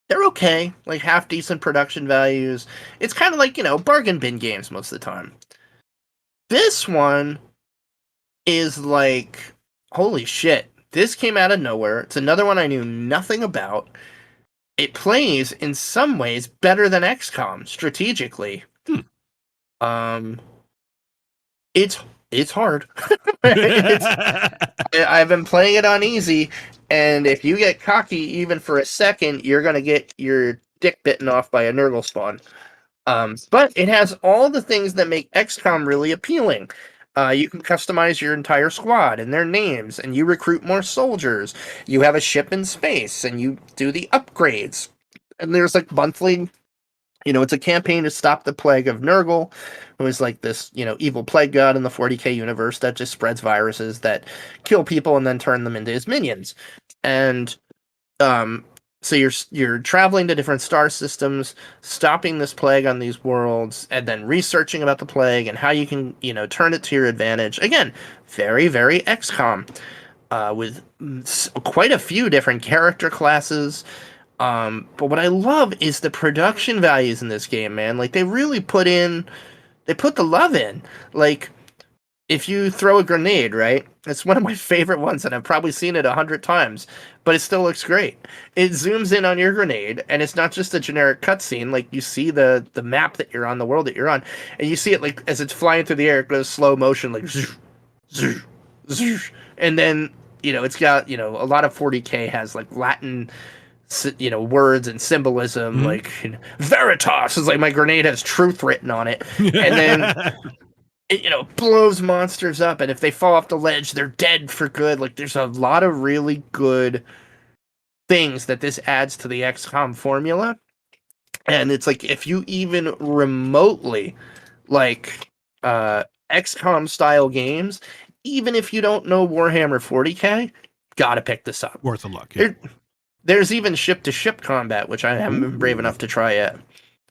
they're okay, like half decent production values. It's kind of like bargain bin games most of the time. This one is like, holy shit, this came out of nowhere. It's another one I knew nothing about. It plays in some ways better than XCOM strategically. Um, it's hard. I've been playing it on easy, and if you get cocky even for a second, you're gonna get your dick bitten off by a Nurgle spawn. But it has all the things that make XCOM really appealing. You can customize your entire squad and their names, and you recruit more soldiers. You have a ship in space, and you do the upgrades. And there's like monthly, it's a campaign to stop the plague of Nurgle, who is like this, evil plague god in the 40k universe that just spreads viruses that kill people and then turn them into his minions. And so you're traveling to different star systems, stopping this plague on these worlds, and then researching about the plague and how you can, turn it to your advantage. Again, very, very XCOM, with quite a few different character classes. But what I love is the production values in this game, man. Like they put the love in. Like if you throw a grenade, right? It's one of my favorite ones, and I've probably seen it 100 times, but it still looks great. It zooms in on your grenade, and it's not just a generic cutscene. Like you see the map that you're on, the world that you're on, and you see it like as it's flying through the air, it goes slow motion, like zoosh, zoosh, zoosh. And then it's got a lot of 40k has like Latin words and symbolism, like Veritas is like my grenade has truth written on it, and then. It blows monsters up, and if they fall off the ledge, they're dead for good. Like, there's a lot of really good things that this adds to the XCOM formula. And it's like, if you even remotely like XCOM style games, even if you don't know Warhammer 40k, gotta pick this up. Worth a look. Yeah. There's even ship-to-ship combat, which I haven't been brave enough to try yet.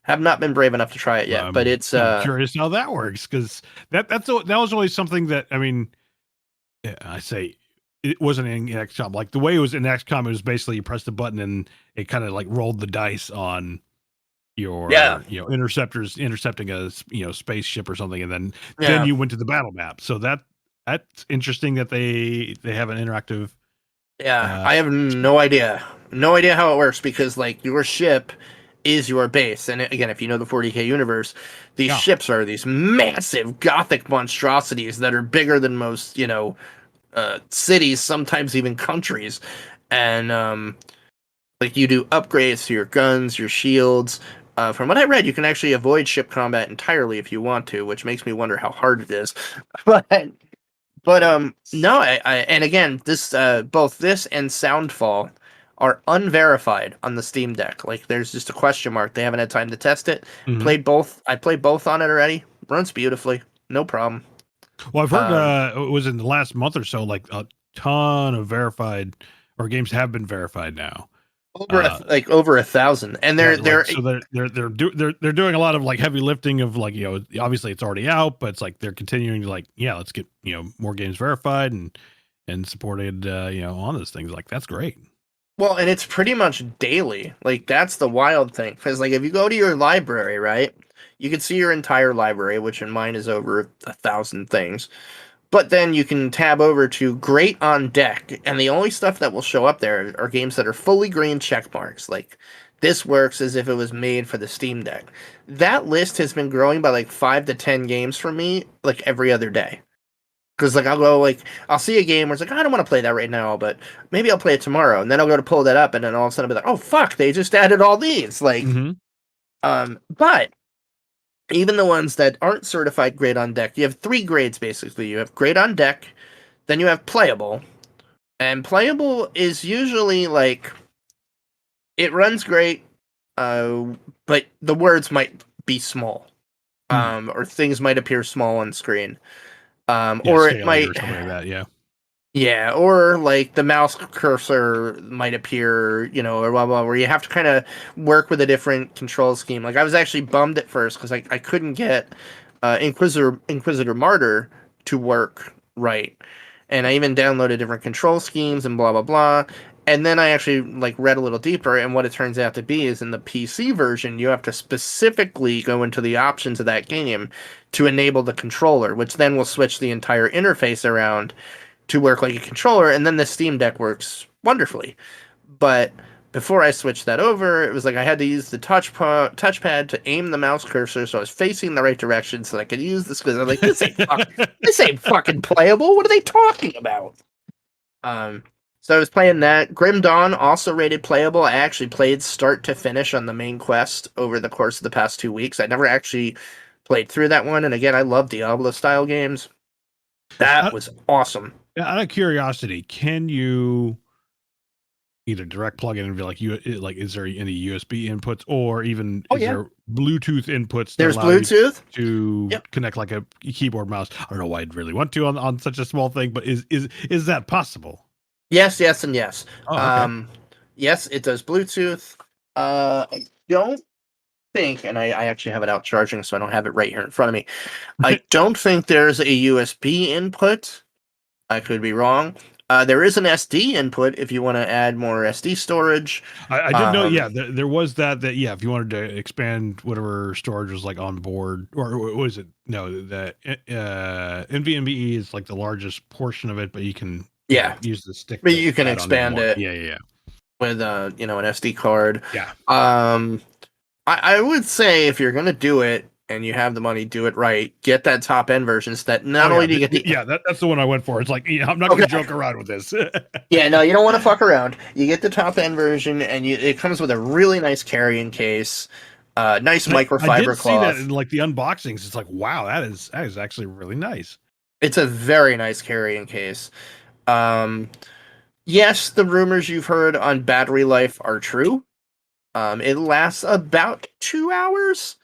Have not been brave enough to try it yet, but it's I'm curious how that works, because that was always something that, I mean, I say it wasn't in XCOM. Like the way it was in XCOM, it was basically you pressed the button and it kind of like rolled the dice on your intercepting a spaceship or something, and then you went to the battle map. So that's interesting that they have an interactive. I have no idea how it works, because like your ship is your base. And again, if you know the 40k universe, these ships are these massive gothic monstrosities that are bigger than most, cities, sometimes even countries. And like you do upgrades to your guns, your shields. From what I read, you can actually avoid ship combat entirely if you want to, which makes me wonder how hard it is. But no, and again, this both this and Soundfall are unverified on the Steam Deck. Like, there's just a question mark. They haven't had time to test it. Played both. I played both on it already. Runs beautifully. No problem. Well, I've heard it was in the last month or so, like a ton of verified, or games have been verified now. Over 1,000, and they're doing a lot of like heavy lifting of like, obviously it's already out, but it's like they're continuing to like, let's get more games verified and supported on those things. Like, that's great. Well, and it's pretty much daily. Like, that's the wild thing, because like if you go to your library, right, you can see your entire library, which in mine is over 1,000 things. But then you can tab over to Great on Deck, and the only stuff that will show up there are games that are fully green check marks. Like, this works as if it was made for the Steam Deck. That list has been growing by like 5 to 10 games for me, like every other day. Because like I'll see a game where it's like, I don't want to play that right now, but maybe I'll play it tomorrow. And then I'll go to pull that up, and then all of a sudden I'll be like, oh fuck, they just added all these. Like, but even the ones that aren't certified Great on Deck, you have 3 grades basically. You have Great on Deck, then you have Playable, and Playable is usually like, it runs great, but the words might be small, or things might appear small on screen, or it might, or something like that. Yeah, or like the mouse cursor might appear, or blah blah, where you have to kind of work with a different control scheme. Like I was actually bummed at first because I couldn't get Inquisitor Martyr to work right, and I even downloaded different control schemes and blah blah blah. And then I actually like read a little deeper, and what it turns out to be is in the PC version, you have to specifically go into the options of that game to enable the controller, which then will switch the entire interface around to work like a controller, and then the Steam Deck works wonderfully. But before I switched that over, it was like I had to use the touchpad to aim the mouse cursor so I was facing the right direction so I could use this. Because I'm like, this ain't fucking playable. What are they talking about? So I was playing that. Grim Dawn also rated playable. I actually played start to finish on the main quest over the course of the past 2 weeks. I never actually played through that one, and again, I love Diablo style games. That was awesome. Out of curiosity, can you either direct plug in and be like, is there any USB inputs, or even there Bluetooth inputs? There's Bluetooth to connect like a keyboard mouse. I don't know why I'd really want to on such a small thing, but is that possible? Yes, and yes. Oh, okay. Yes, it does Bluetooth. I don't think, and I actually have it out charging, so I don't have it right here in front of me. I don't think there's a USB input. I could be wrong. There is an SD input if you want to add more SD storage. I did know, there was that, if you wanted to expand whatever storage was like on board, or what was it? No, the NVMe is like the largest portion of it, but you can use the stick. But you can expand it. Yeah. With an SD card. Yeah. I would say if you're gonna do it, and you have the money, do it right. Get that top end version so that not only do you get the... that's the one I went for. It's like, I'm not going to joke around with this. Yeah, no, you don't want to fuck around. You get the top end version, and it comes with a really nice carrying case, nice microfiber I did cloth. See that in like the unboxings. It's like, wow, that is actually really nice. It's a very nice carrying case. Yes, the rumors you've heard on battery life are true. It lasts about 2 hours.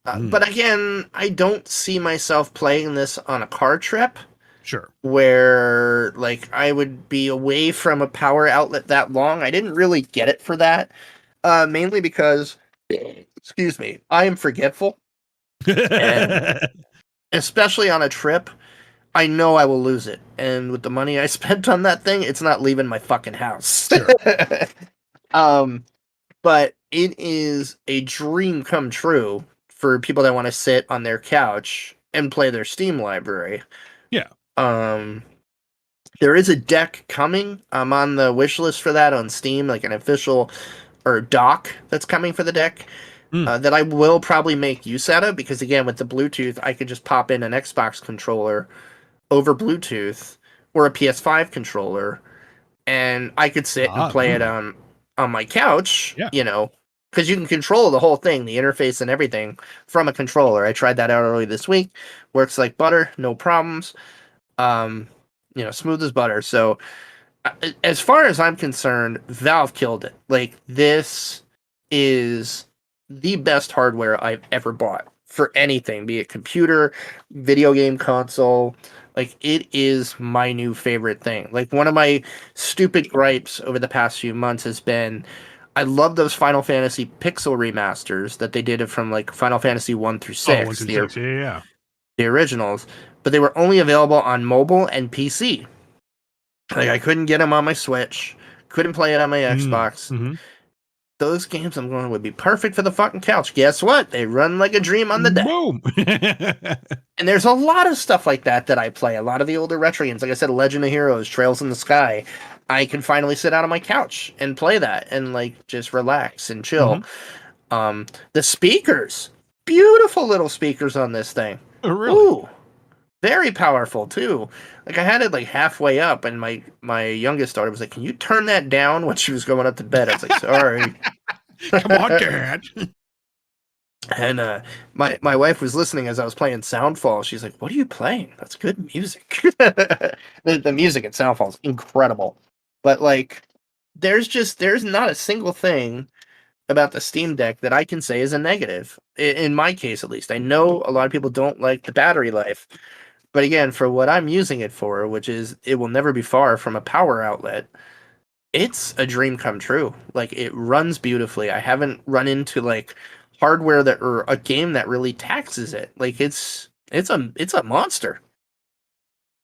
But again, I don't see myself playing this on a car trip. Sure. Where, like, I would be away from a power outlet that long. I didn't really get it for that. Mainly because, excuse me, I am forgetful. And especially on a trip, I know I will lose it. And with the money I spent on that thing, it's not leaving my fucking house. Sure. But it is a dream come true for people that want to sit on their couch and play their Steam library. Yeah. There is a deck coming. I'm on the wish list for that on Steam, like an official dock that's coming for the deck that I will probably make use out of, because again, with the Bluetooth, I could just pop in an Xbox controller over Bluetooth or a PS5 controller, and I could sit and play it on my couch, because you can control the whole thing, the interface and everything, from a controller. I tried that out early this week. Works like butter, no problems. Smooth as butter. So, as far as I'm concerned, Valve killed it. Like, this is the best hardware I've ever bought for anything, be it computer, video game console. Like, it is my new favorite thing. Like, one of my stupid gripes over the past few months has been, I love those Final Fantasy pixel remasters that they did from like Final Fantasy 1 through 6. 1 through 6, yeah. The originals, but they were only available on mobile and PC. Like, I couldn't get them on my Switch, couldn't play it on my Xbox. Mm-hmm. Those games I'm going would be perfect for the fucking couch. Guess what? They run like a dream on the deck. Boom. And there's a lot of stuff like that I play. A lot of the older retro games, like I said, Legend of Heroes, Trails in the Sky. I can finally sit out on my couch and play that and like just relax and chill. The speakers, beautiful little speakers on this thing. Oh, really? Ooh, very powerful too. Like, I had it like halfway up, and my youngest daughter was like, "Can you turn that down?" When she was going up to bed, I was like, "Sorry." Come on, Dad. And my wife was listening as I was playing Soundfall. She's like, "What are you playing? That's good music." The music at Soundfall is incredible. But like, there's not a single thing about the Steam Deck that I can say is a negative. In my case, at least. I know a lot of people don't like the battery life, But again, for what I'm using it for, which is it will never be far from a power outlet, it's a dream come true. Like, it runs beautifully. I haven't run into like hardware that or a game that really taxes it. Like, it's a monster.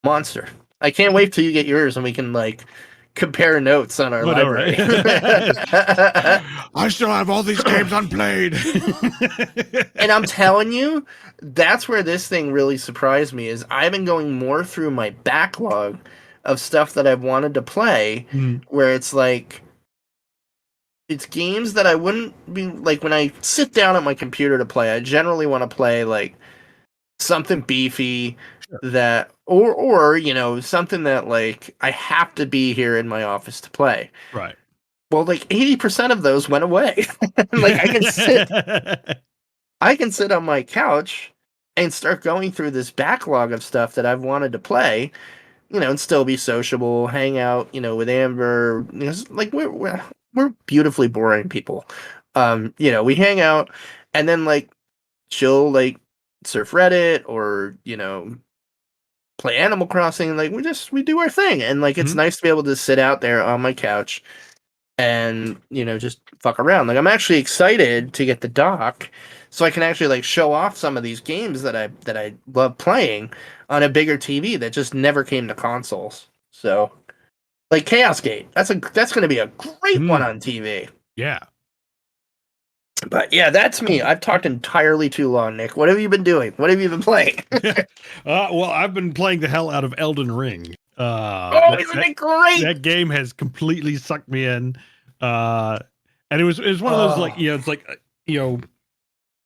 Monster. I can't wait till you get yours and we can like compare notes on our library. I still have all these games unplayed. And I'm telling you, that's where this thing really surprised me is I've been going more through my backlog of stuff that I've wanted to play, where it's like it's games that I wouldn't be like when I sit down at my computer to play, I generally want to play like something beefy that or you know, something that like I have to be here in my office to play. Right. Well, like 80% of those went away. Like I can sit on my couch and start going through this backlog of stuff that I've wanted to play, you know, and still be sociable, hang out, you know, with Amber. You know, like we're beautifully boring people. You know, we hang out and then like she'll like surf Reddit or, you know, play Animal Crossing. Like we do our thing. And like it's nice to be able to sit out there on my couch and, you know, just fuck around. Like I'm actually excited to get the dock so I can actually like show off some of these games that I love playing on a bigger TV that just never came to consoles. So like Chaosgate, that's going to be a great one on TV. Yeah. But yeah, that's me. I've talked entirely too long, Nick. What have you been doing? What have you been playing? Well, I've been playing the hell out of Elden Ring. Isn't it great? That game has completely sucked me in. And it was one of those like, you know, it's like, you know,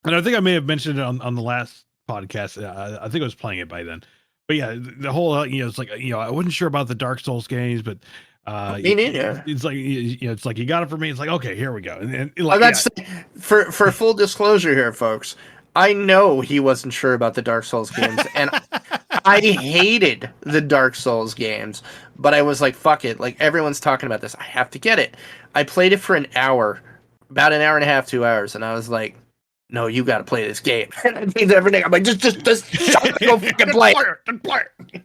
and I think I may have mentioned it on the last podcast. I think I was playing it by then. But yeah, the whole, you know, it's like, you know, I wasn't sure about the Dark Souls games, but me neither. It's like, you know, it's like you got it for me. It's like, okay, here we go. And like, for full disclosure here, folks, I know he wasn't sure about the Dark Souls games, and I hated the Dark Souls games, but I was like, fuck it. Like, everyone's talking about this. I have to get it. I played it for an hour, about an hour and a half, 2 hours, and I was like, no, you got to play this game. And I did everything. I'm like, just shut up and go fucking play it.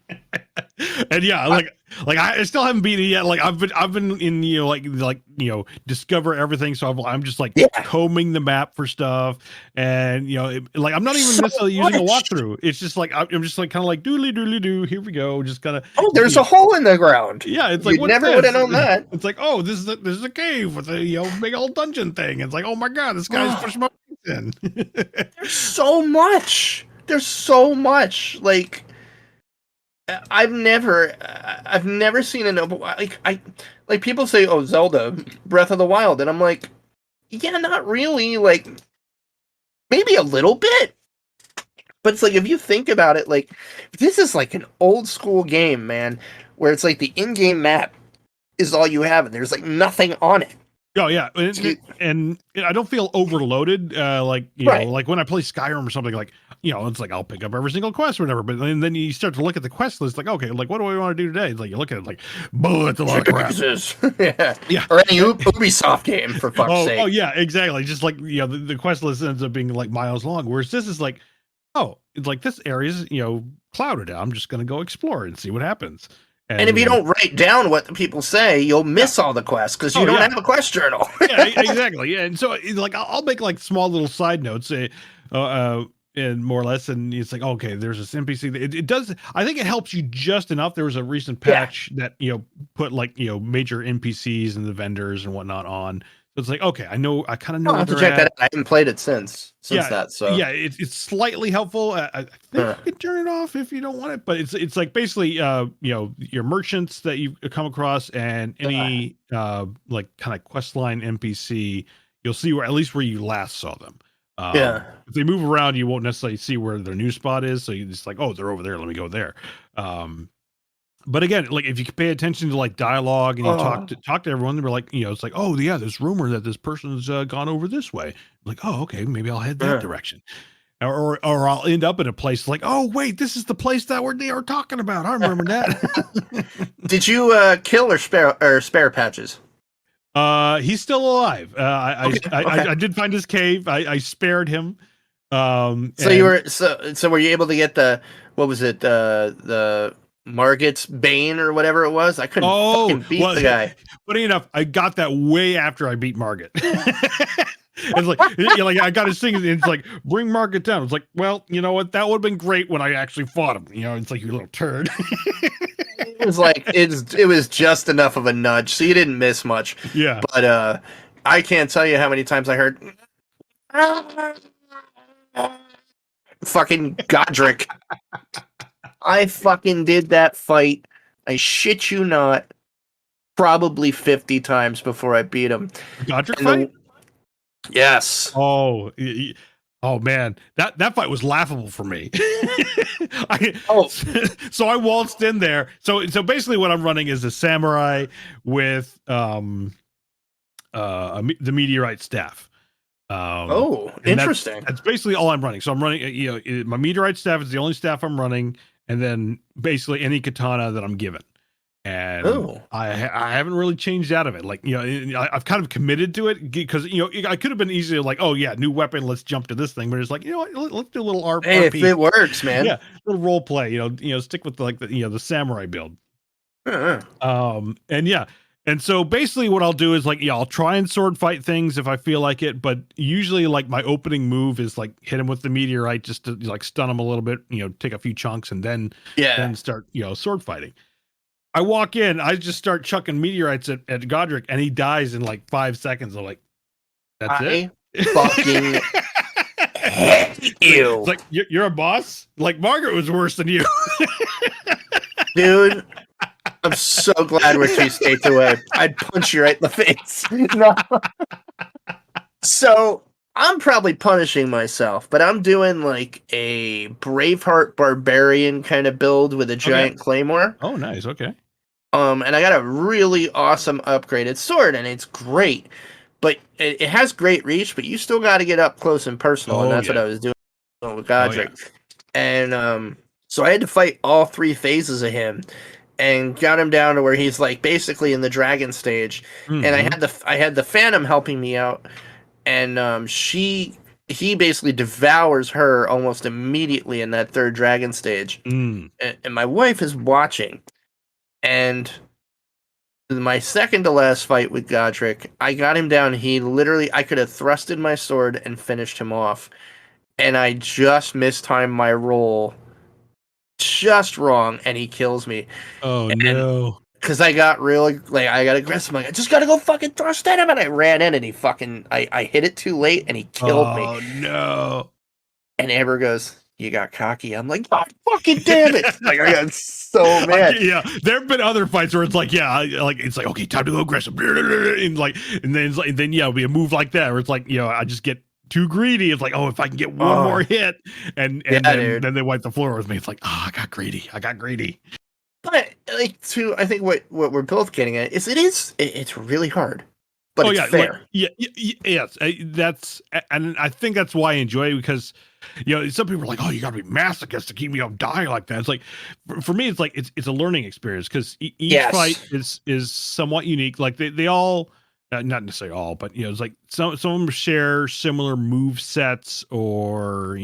And yeah, like I still haven't beat it yet. Like I've been in, you know, like you know, discover everything. So I'm just like combing the map for stuff, and you know, like I'm not even necessarily using a walkthrough. It's just like I'm just like kind of like doodly doo. Here we go. Just kind of. Oh, there's a hole in the ground. Yeah, it's like you never would have known that. It's like, oh, this is a cave with a, you know, big old dungeon thing. It's like, oh my god, this guy's for smoking in. There's so much. There's so much. Like, I've never seen an open like people say, oh, Zelda, Breath of the Wild, and I'm like, yeah, not really. Like, maybe a little bit, but it's like if you think about it, like this is like an old school game, man, where it's like the in-game map is all you have, and there's like nothing on it. Oh yeah, and I don't feel overloaded. Like you know, like when I play Skyrim or something, like you know, it's like I'll pick up every single quest or whatever. But then you start to look at the quest list, like okay, like what do I want to do today? It's like you look at it, like, boom, it's a lot of crap. Yeah. Or any Ubisoft game for fuck's sake. Oh yeah, exactly. Just like you know, the quest list ends up being like miles long. Whereas this is like, oh, it's like this area's, you know, clouded out. I'm just gonna go explore and see what happens. And if you don't write down what the people say, you'll miss all the quests because you don't have a quest journal. Yeah, exactly. Yeah, and so like I'll make like small little side notes, and more or less, and it's like okay, there's this NPC. It does. I think it helps you just enough. There was a recent patch that you know put like you know major NPCs and the vendors and whatnot on. So it's like okay, I kind of know. I'll have to check that out. I haven't played it since that. So yeah, it's slightly helpful. I think you can turn it off if you don't want it, but it's like basically you know your merchants that you come across and any like kind of quest line NPC, you'll see where at least where you last saw them. If they move around, you won't necessarily see where their new spot is. So you just like, oh, they're over there. Let me go there. But again, like if you pay attention to like dialogue and you talk to everyone, they're like, you know, it's like, oh yeah, there's rumor that this person's gone over this way. Like, oh, okay, maybe I'll head that direction, or I'll end up in a place like, oh wait, this is the place that they are talking about. I remember that. Did you kill or spare Patches? He's still alive. I did find his cave. I spared him. So you were so were you able to get the what was it the Margit's Bane or whatever it was? I couldn't fucking beat the guy. Funny enough, I got that way after I beat Margit. It's like, like I got his thing. It's like, bring Margit down. It's like, well, you know what? That would have been great when I actually fought him. You know, it's like, you little turd. It was like it was just enough of a nudge, so you didn't miss much. Yeah, but I can't tell you how many times I heard fucking Godric. I fucking did that fight. I shit you not. Probably 50 times before I beat him. Godric fight? Yes. Oh man, that fight was laughable for me. So I waltzed in there. So basically, what I'm running is a samurai with the meteorite staff. Interesting. That's basically all I'm running. So I'm running. My meteorite staff is the only staff I'm running, and then basically any katana that I'm given. And I haven't really changed out of it. Like, I've kind of committed to it because, I could have been easily like, oh yeah, new weapon. Let's jump to this thing. But it's like, what, let's do a little RP. Hey, if it works, man. Yeah. Little role play, stick with the samurai build. And yeah. And so basically what I'll do is like, I'll try and sword fight things if I feel like it. But usually like my opening move is like hit him with the meteorite just to like stun him a little bit, take a few chunks and then start, sword fighting. I walk in, I just start chucking meteorites at Godric, and he dies in like 5 seconds. I'm like, that's it? Fucking hate you. It's like, you're a boss? Like, Margaret was worse than you. Dude, I'm so glad we're 2 states away. I'd punch you right in the face. No. So, I'm probably punishing myself, but I'm doing like a Braveheart barbarian kind of build with a giant claymore. Oh, nice. Okay. And I got a really awesome upgraded sword, and it's great. But it has great reach, but you still got to get up close and personal, and that's what I was doing with Godric. And so I had to fight all 3 phases of him, and got him down to where he's like basically in the dragon stage. Mm-hmm. And I had the Phantom helping me out, and he basically devours her almost immediately in that 3rd dragon stage. And my wife is watching. And my second to last fight with Godric, I got him down. I could have thrusted my sword and finished him off. And I just mistimed my roll just wrong, and he kills me. Oh, no. Because I got I got aggressive. I'm like, I just got to go fucking thrust at him. And I ran in, and I hit it too late, and he killed me. Oh, no. And Amber goes, you got cocky. I'm like, oh, fucking damn it. Like, I got so mad. Yeah. There have been other fights where it's like, it's like, okay, time to go aggressive. And then it'll be a move like that where it's like, I just get too greedy. It's like, oh, if I can get one more hit. And then they wipe the floor with me. It's like, I got greedy. But I think what we're both getting at is it's really hard. But it's fair. Yes. And I think that's why I enjoy it because, some people are like, oh, you gotta be masochist to keep me up dying like that. It's like, for me, it's like, it's a learning experience because each fight is somewhat unique. Like they all, not necessarily all, but, it's like some of them share similar move sets or,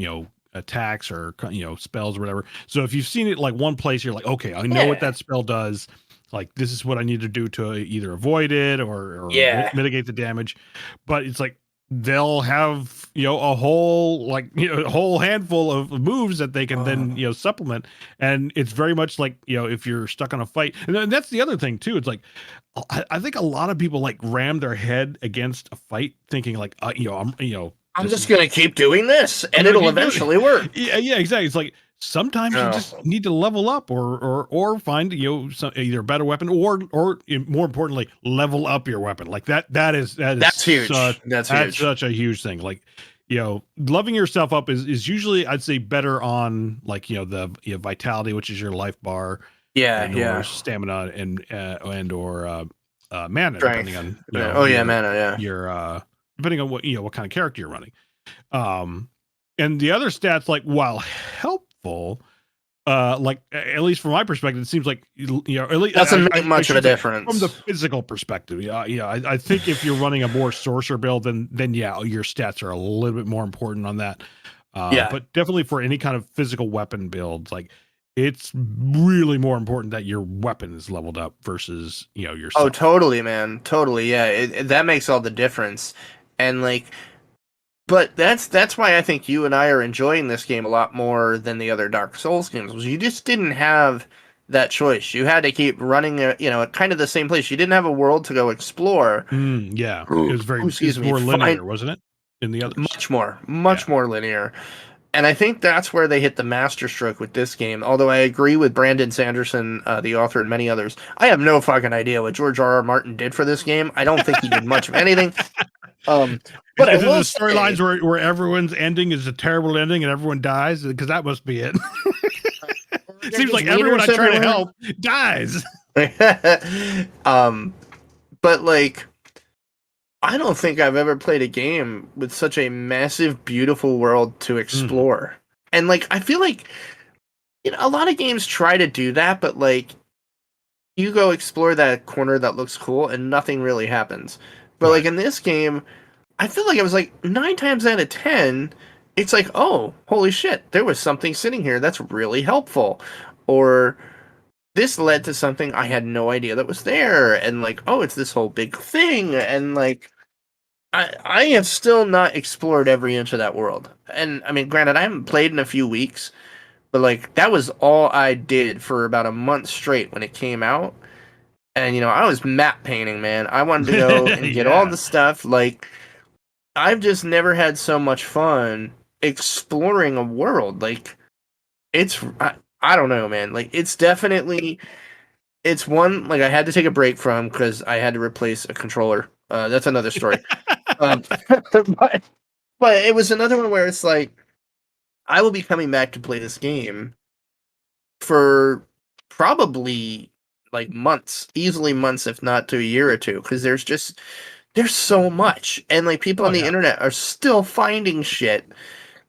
attacks or, spells or whatever. So if you've seen it like one place, you're like, okay, I know what that spell does. Like, this is what I need to do to either avoid it or mitigate the damage. But it's like, they'll have, a whole, a whole handful of moves that they can then, supplement. And it's very much like, if you're stuck on a fight. And that's the other thing too. It's like, I think a lot of people like ram their head against a fight thinking like, I'm just going to keep doing this and it'll eventually work. Yeah, exactly. It's like, sometimes you just need to level up or find either a better weapon or more importantly level up your weapon. Like that's huge. That's such a huge thing. Like loving yourself up is usually I'd say better on like the vitality, which is your life bar, or stamina and or mana, strength. Depending on mana, your depending on what kind of character you're running. And the other stats, like while helpful, like at least from my perspective, it seems like at least doesn't make much of a difference from the physical perspective. I think if you're running a more sorcerer build, then your stats are a little bit more important on that. Yeah. But definitely for any kind of physical weapon builds, like it's really more important that your weapon is leveled up versus yourself. Oh, totally, man. Totally. Yeah. That makes all the difference. And like, but that's why I think you and I are enjoying this game a lot more than the other Dark Souls games. Was you just didn't have that choice. You had to keep running, kind of the same place. You didn't have a world to go explore. Yeah, it was Excuse me, more linear, wasn't it? In the others, much more linear. And I think that's where they hit the masterstroke with this game. Although I agree with Brandon Sanderson, the author, and many others. I have no fucking idea what George R. R. Martin did for this game. I don't think he did much of anything. But I will the storylines where everyone's ending is a terrible ending and everyone dies, because that must be it. It seems like everyone I try to help dies. But like, I don't think I've ever played a game with such a massive, beautiful world to explore. And like, I feel like a lot of games try to do that, but like, you go explore that corner that looks cool and nothing really happens. But like in this game, I feel like it was like 9 times out of 10, it's like, oh, holy shit, there was something sitting here that's really helpful. Or this led to something I had no idea that was there. And like, oh, it's this whole big thing. And like, I have still not explored every inch of that world. And I mean, granted, I haven't played in a few weeks, but like, that was all I did for about a month straight when it came out. And, I was map painting, man. I wanted to go and get all the stuff. Like, I've just never had so much fun exploring a world. Like, I don't know, man. Like, it's one, like, I had to take a break from because I had to replace a controller. That's another story. But it was another one where it's like, I will be coming back to play this game for probably like months, easily months, if not to a year or two, because there's so much, and like people on the internet are still finding shit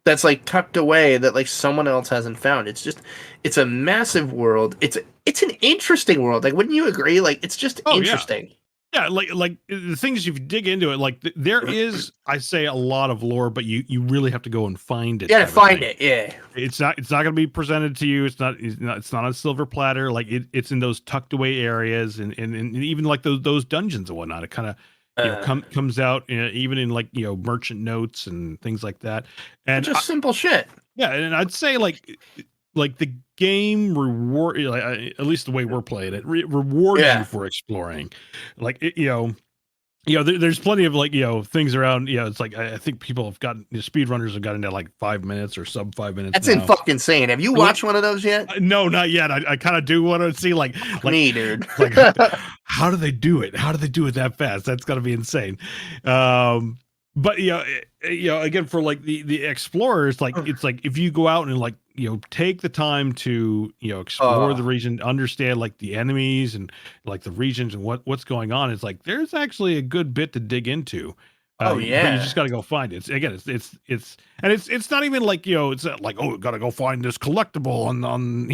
that's like tucked away that like someone else hasn't found. It's a massive world. It's an interesting world. Like, wouldn't you agree? Like, it's just interesting. Yeah, like the things, if you dig into it, like there is, I say, a lot of lore, but you really have to go and find it. Yeah, find it. Yeah, it's not going to be presented to you. It's not on a silver platter. Like it's in those tucked away areas, and even like those dungeons and whatnot. It kind of comes out even in like merchant notes and things like that, and just simple shit. Yeah, and I'd say like the game reward, at least the way we're playing it, rewards you for exploring. Like there's plenty of like things around. It's like I think people have gotten, speedrunners have gotten to like 5 minutes or sub 5 minutes. That's fucking insane. Have you watched one of those yet? No, not yet. I kind of do want to see like me, dude. Like how do they do it? How do they do it that fast? That's got to be insane. But again, for like the explorers, like it's like if you go out and like take the time to explore the region, understand like the enemies and like the regions and what's going on, it's like there's actually a good bit to dig into. But you just got to go find it. It's not even like it's not like, oh, gotta go find this collectible on on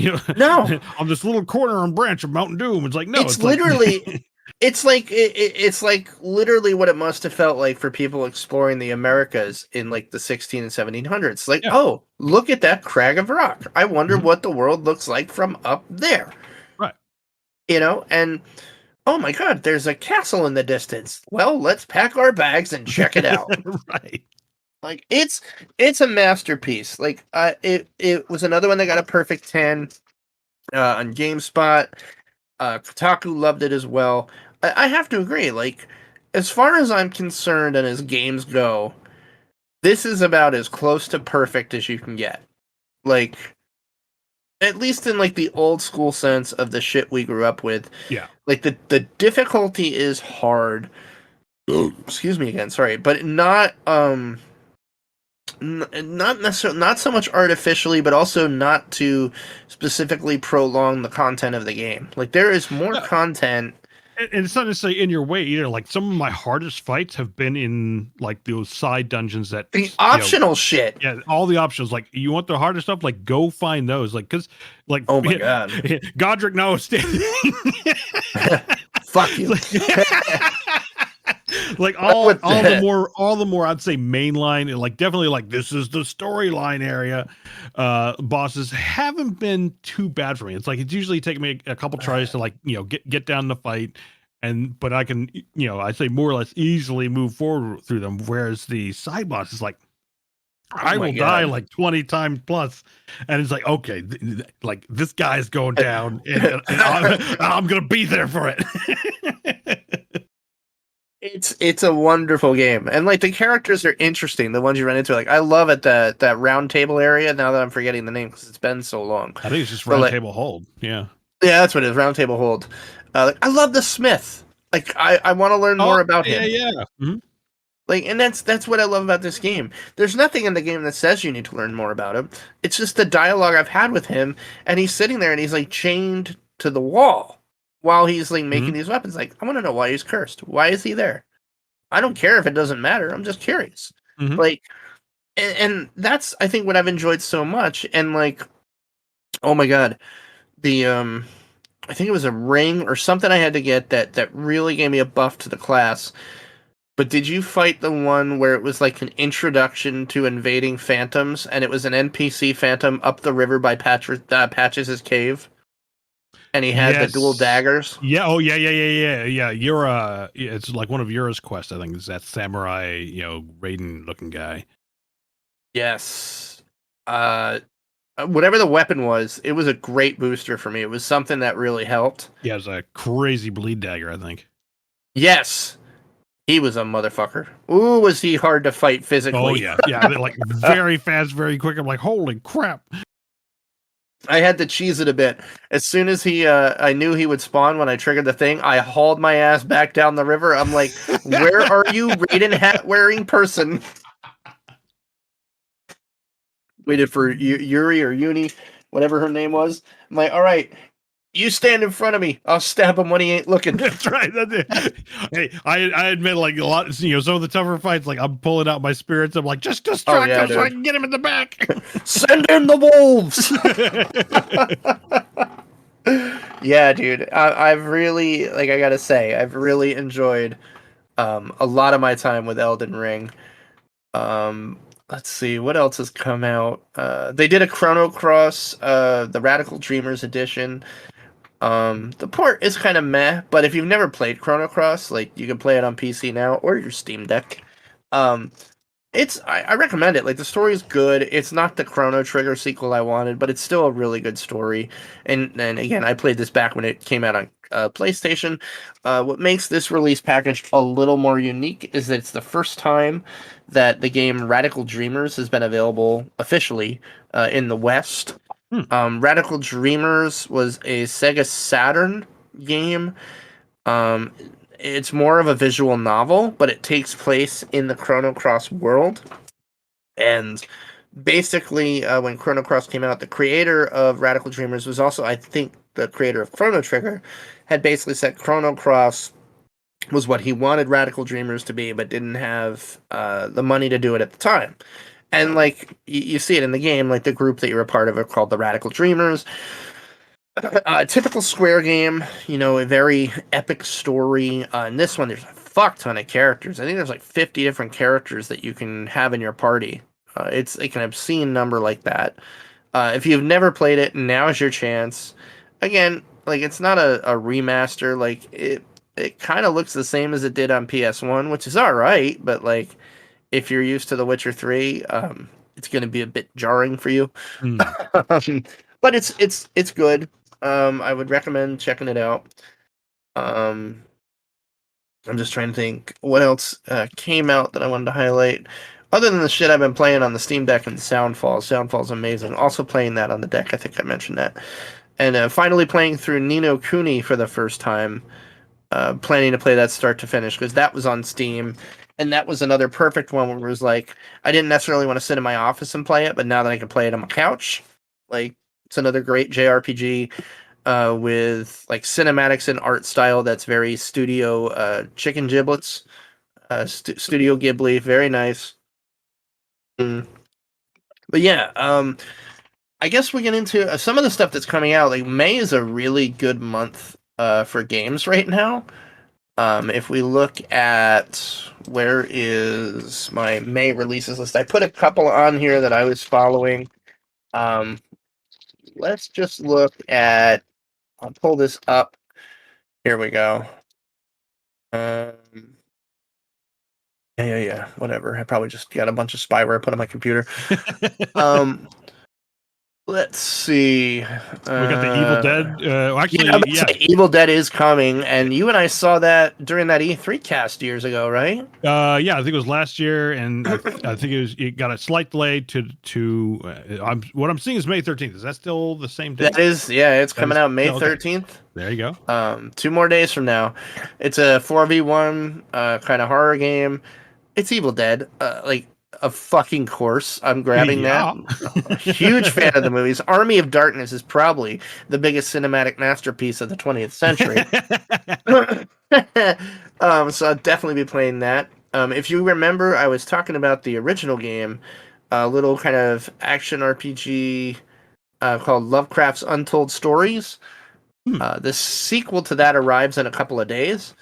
this little corner and branch of Mountain Doom. It's like, no, it's literally. Like, it's like literally what it must have felt like for people exploring the Americas in like the 16 and 1700s. Like, oh, look at that crag of rock. I wonder what the world looks like from up there. Right. And oh my God, there's a castle in the distance. Well, let's pack our bags and check it out. Right. Like, it's a masterpiece. Like, it was another one that got a perfect 10 on GameSpot. Kotaku loved it as well. I have to agree. Like, as far as I'm concerned and as games go, this is about as close to perfect as you can get. Like, at least in like the old school sense of the shit we grew up with. Yeah. Like the difficulty is hard. Excuse me again, sorry, but not necessarily, not so much artificially, but also not to specifically prolong the content of the game. Like, there is more content, and it's not necessarily in your way either. Like, some of my hardest fights have been in like those side dungeons that the optional shit. Yeah, all the options. Like, you want the harder stuff, like go find those. Like, because like, oh my God, Godric notwithstanding. Fuck you. like all the more I'd say mainline and like definitely like this is the storyline area. Bosses haven't been too bad for me. It's like it's usually taken me a couple tries to like get down the fight, but I can I say more or less easily move forward through them. Whereas the side boss is like I will die like 20 times plus, and it's like okay, like this guy's going down, and I'm gonna be there for it. It's a wonderful game, and like the characters are interesting. The ones you run into, like I love it that round table area. Now that I'm forgetting the name because it's been so long. I think it's just round table hold. Yeah, that's what it is. Round table hold. Like I love the Smith. Like I want to learn more about him. Yeah. Mm-hmm. Like, and that's what I love about this game. There's nothing in the game that says you need to learn more about him. It's just the dialogue I've had with him, and he's sitting there and he's like chained to the wall while he's like making these weapons. Like, I want to know why he's cursed. Why is he there? I don't care if it doesn't matter. I'm just curious. Like, and that's I think what I've enjoyed so much. And like, oh my god, the I think it was a ring or something I had to get that really gave me a buff to the class. But did you fight the one where it was like an introduction to invading phantoms, and it was an NPC phantom up the river by Patches' cave, and he had the dual daggers? Yeah. Oh, yeah. You're it's like one of Yura's quests. I think is that samurai, Raiden looking guy. Yes. Whatever the weapon was, it was a great booster for me. It was something that really helped. Yeah, it was a crazy bleed dagger, I think. Yes. He was a motherfucker. Ooh, was he hard to fight physically. Oh, yeah. Yeah, they're like very fast, very quick. I'm like, holy crap. I had to cheese it a bit. As soon as I knew he would spawn when I triggered the thing, I hauled my ass back down the river. I'm like, where are you, Raiden hat-wearing person? Waited for Yuri or Uni, whatever her name was. I'm like, all right, you stand in front of me. I'll stab him when he ain't looking. That's right. That's it. Hey, I admit, like a lot, some of the tougher fights, like I'm pulling out my spirits. I'm like, just distract him so I can get him in the back. Send in the wolves. Yeah, dude. I've really, like, I gotta say, I've really enjoyed a lot of my time with Elden Ring. Let's see, what else has come out? They did a Chrono Cross, the Radical Dreamers edition. The port is kind of meh, but if you've never played Chrono Cross, like, you can play it on PC now or your Steam Deck. I recommend it. Like, the story is good. It's not the Chrono Trigger sequel I wanted, but it's still a really good story. And again, I played this back when it came out on PlayStation. What makes this release package a little more unique is that it's the first time that the game Radical Dreamers has been available officially in the West. Radical Dreamers was a Sega Saturn game. It's more of a visual novel, but it takes place in the Chrono Cross world. And basically, when Chrono Cross came out, the creator of Radical Dreamers was also, I think, the creator of Chrono Trigger, had basically said Chrono Cross was what he wanted Radical Dreamers to be, but didn't have the money to do it at the time. And, like, you see it in the game, like, the group that you're a part of are called the Radical Dreamers. A typical Square game, a very epic story. In this one, there's a fuck ton of characters. I think there's like 50 different characters that you can have in your party. It's like an obscene number like that. If you've never played it, now's your chance. Again, like, it's not a remaster. Like, it kind of looks the same as it did on PS1, which is all right. But, like, if you're used to The Witcher 3, it's going to be a bit jarring for you. But it's good. I would recommend checking it out. I'm just trying to think what else came out that I wanted to highlight. Other than the shit I've been playing on the Steam Deck and Soundfall. Soundfall's amazing. Also playing that on the deck. I think I mentioned that. And finally playing through Ni no Kuni for the first time. Planning to play that start to finish because that was on Steam. And that was another perfect one where it was like, I didn't necessarily want to sit in my office and play it, but now that I can play it on my couch, like, it's another great JRPG with like cinematics and art style that's very studio chicken giblets, Studio Ghibli, very nice. But yeah, I guess we get into some of the stuff that's coming out. Like May is a really good month for games right now. If we look at where is my May releases list, I put a couple on here that I was following. Let's just look at. I'll pull this up. Here we go. Yeah. Whatever. I probably just got a bunch of spyware I put on my computer. Let's see. We got the Evil Dead. Evil Dead is coming, and you and I saw that during that E3 cast years ago, right? Yeah, I think it was last year, and I think it got a slight delay to. What I'm seeing is May 13th. Is that still the same day? That is, yeah. It's coming out May 13th. There you go. 2 more days from now. It's a 4v1 kind of horror game. It's Evil Dead. Like a fucking course. I'm grabbing that. Huge fan of the movies. Army of Darkness is probably the biggest cinematic masterpiece of the 20th century. So I'll definitely be playing that. If you remember, I was talking about the original game, a little kind of action RPG called Lovecraft's Untold Stories. The sequel to that arrives in a couple of days.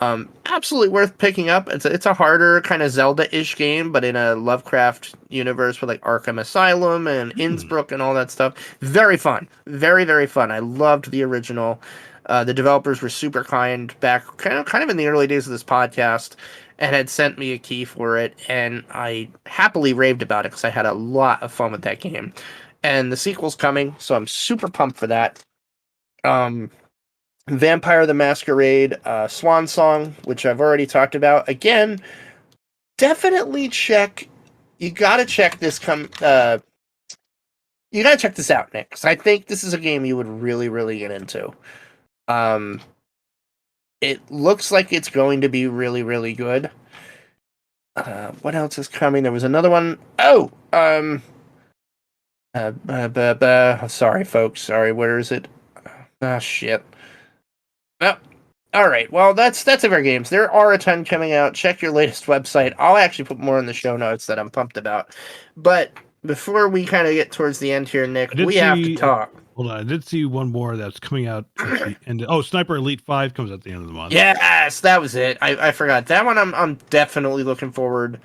Absolutely worth picking up. It's a harder kind of Zelda-ish game, but in a Lovecraft universe with like Arkham Asylum and Innsbruck and all that stuff. Very fun. Very, very fun. I loved the original. The developers were super kind back kind of in the early days of this podcast and had sent me a key for it, and I happily raved about it because I had a lot of fun with that game. And the sequel's coming, so I'm super pumped for that. Vampire the Masquerade, Swansong, which I've already talked about. Again, definitely check. You gotta check this. You gotta check this out, Nick. Because I think this is a game you would really, really get into. It looks like it's going to be really, really good. What else is coming? There was another one. Oh, sorry, folks. Sorry, where is it? Ah, shit. Oh, all right. Well, that's it for games. There are a ton coming out. Check your latest website. I'll actually put more in the show notes that I'm pumped about. But before we kind of get towards the end here, Nick, we have to talk. Hold on, I did see one more that's coming out at the end. Sniper Elite 5 comes at the end of the month. Yes, that was it. I forgot that one. I'm definitely looking forward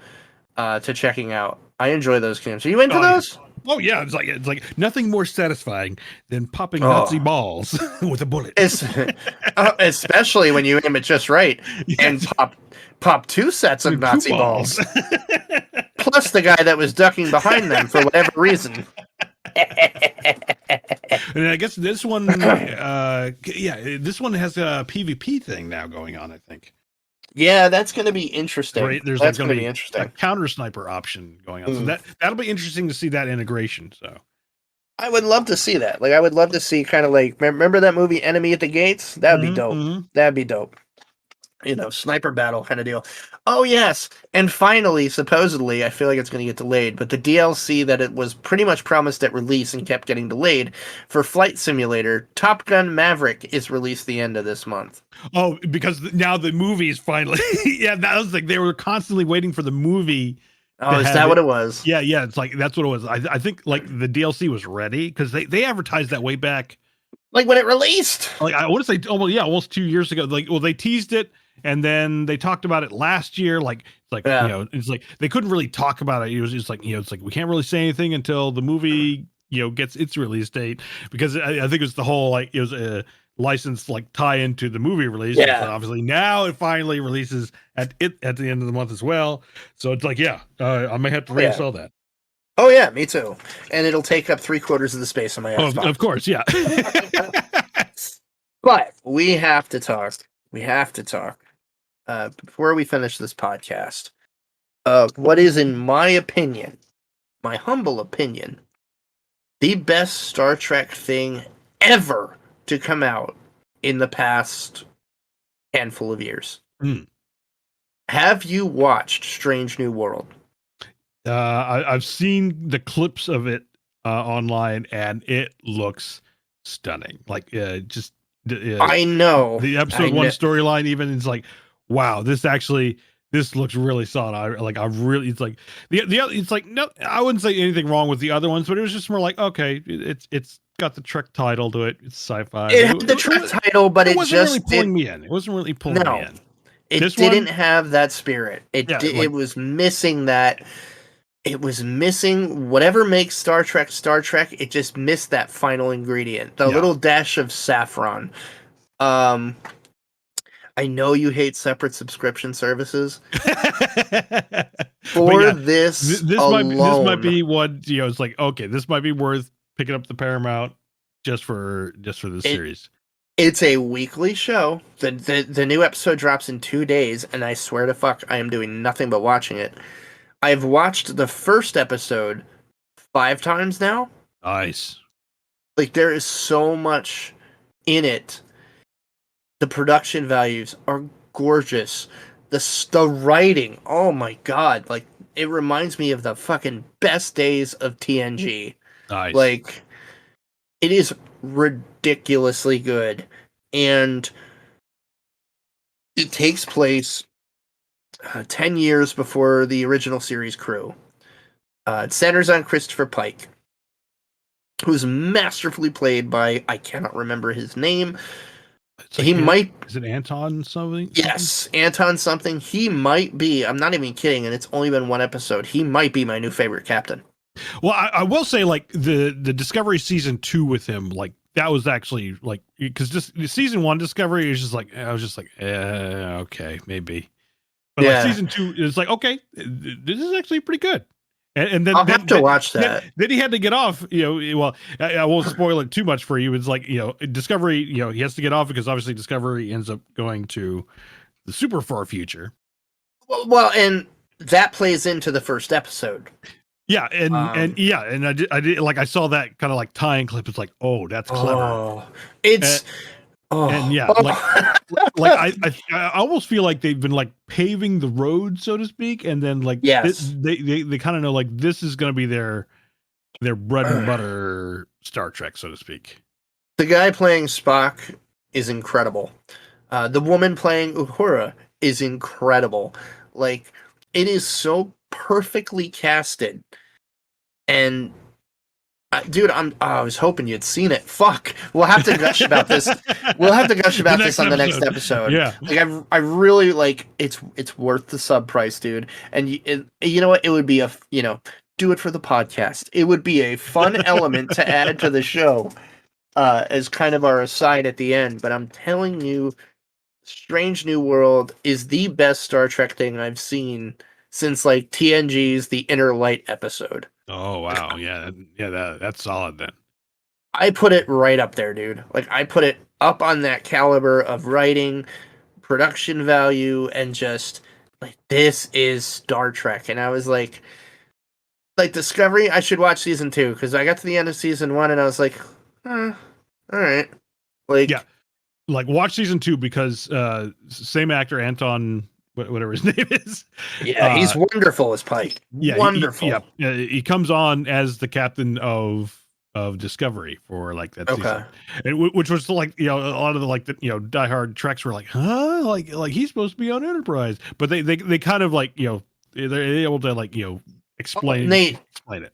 to checking out. I enjoy those games. Are you into those? Yeah. Oh yeah, it's like nothing more satisfying than popping Nazi balls with a bullet. Especially when you aim it just right and pop 2 sets of Nazi balls. Plus the guy that was ducking behind them for whatever reason. And I guess this one, this one has a PvP thing now going on, I think. Yeah, that's going to be interesting. Right, that's going to be interesting. A counter sniper option going on. So that'll be interesting to see that integration. So I would love to see that. Like, I would love to see kind of like, remember that movie Enemy at the Gates? That'd be dope. That'd be dope. You know, sniper battle kind of deal. Oh, yes. And finally, supposedly, I feel like it's going to get delayed, but the DLC that it was pretty much promised at release and kept getting delayed for Flight Simulator, Top Gun Maverick, is released the end of this month. Oh, because now the movie is finally... yeah, that was like they were constantly waiting for the movie. Oh, is that what it was? Yeah, it's like that's what it was. I think like the DLC was ready because they advertised that way back. Like when it released. Like I want to say, almost 2 years ago. Like, well, they teased it. And then they talked about it last year. It's like they couldn't really talk about it. It was just like, it's like we can't really say anything until the movie, gets its release date, because I think it's the whole like it was a license like tie into the movie release. Yeah. So obviously now it finally releases at the end of the month as well. So it's like, I may have to reinstall that. Oh yeah, me too. And it'll take up 3/4 of the space on my Xbox. Of course, yeah. But we have to talk. Before we finish this podcast, what is, in my opinion, my humble opinion, the best Star Trek thing ever to come out in the past handful of years. Have you watched Strange New World? I've seen the clips of it online, and it looks stunning. Like, I know the episode 1 storyline even is like, wow, this looks really solid. It's like the other, it's like, no, I wouldn't say anything wrong with the other ones, but it was just more like, okay, it's got the Trek title to it. It's sci-fi. It had the Trek title, but it wasn't just really pulling me in. It wasn't really pulling me in. It didn't have that spirit. It was missing that. It was missing whatever makes Star Trek Star Trek. It just missed that final ingredient, the little dash of saffron. I know you hate separate subscription services. For this alone, might be one. It's like, okay, this might be worth picking up the Paramount just for this series. It's a weekly show. The new episode drops in 2 days, and I swear to fuck, I am doing nothing but watching it. I've watched the first episode 5 times now. Nice. Like, there is so much in it. The production values are gorgeous. The writing, oh my god. Like, it reminds me of the fucking best days of TNG. Nice. Like, it is ridiculously good. And it takes place 10 years before the original series crew. It centers on Christopher Pike, who's masterfully played by, I cannot remember his name. Like is it Anton something? Yes, Anton something. He might be, I'm not even kidding, and it's only been 1 episode. He might be my new favorite captain. Well, I will say, like, the Discovery season 2 with him, like, that was actually, like, because just season 1 Discovery is just like, I was just like, okay, maybe. But like season 2, it's like, okay, this is actually pretty good. And then I'll have to watch that. Then he had to get off. Well, I won't spoil it too much for you. It's like, Discovery. He has to get off because obviously Discovery ends up going to the super far future. Well, and that plays into the first episode. Yeah, and I did like, I saw that kind of like tie-in clip. It's like, oh, that's clever. I almost feel like they've been like paving the road, so to speak, and then like they kind of know like this is going to be their bread and butter Star Trek, so to speak. The guy playing Spock is incredible. The woman playing Uhura is incredible. Like, it is so perfectly casted, and dude, I was hoping you'd seen it. Fuck, we'll have to gush about this. We'll have to gush about this on the next episode. Yeah, like I really like. It's worth the sub price, dude. And you know what? It would be do it for the podcast. It would be a fun element to add to the show, as kind of our aside at the end. But I'm telling you, Strange New World is the best Star Trek thing I've seen since like TNG's The Inner Light episode. Oh wow, that's solid then. I put it right up there, dude. Like, I put it up on that caliber of writing, production value, and just like, this is Star Trek. And I was like Discovery, I should watch season 2 because I got to the end of season 1 and I was like, all right, like, yeah, like watch season 2 because same actor Anton, whatever his name is. Yeah, he's wonderful as Pike. Yeah, wonderful. He comes on as the captain of Discovery for like that season, and which was like a lot of the like diehard Treks were like, huh, like he's supposed to be on Enterprise, but they kind of like they're able to like explain it.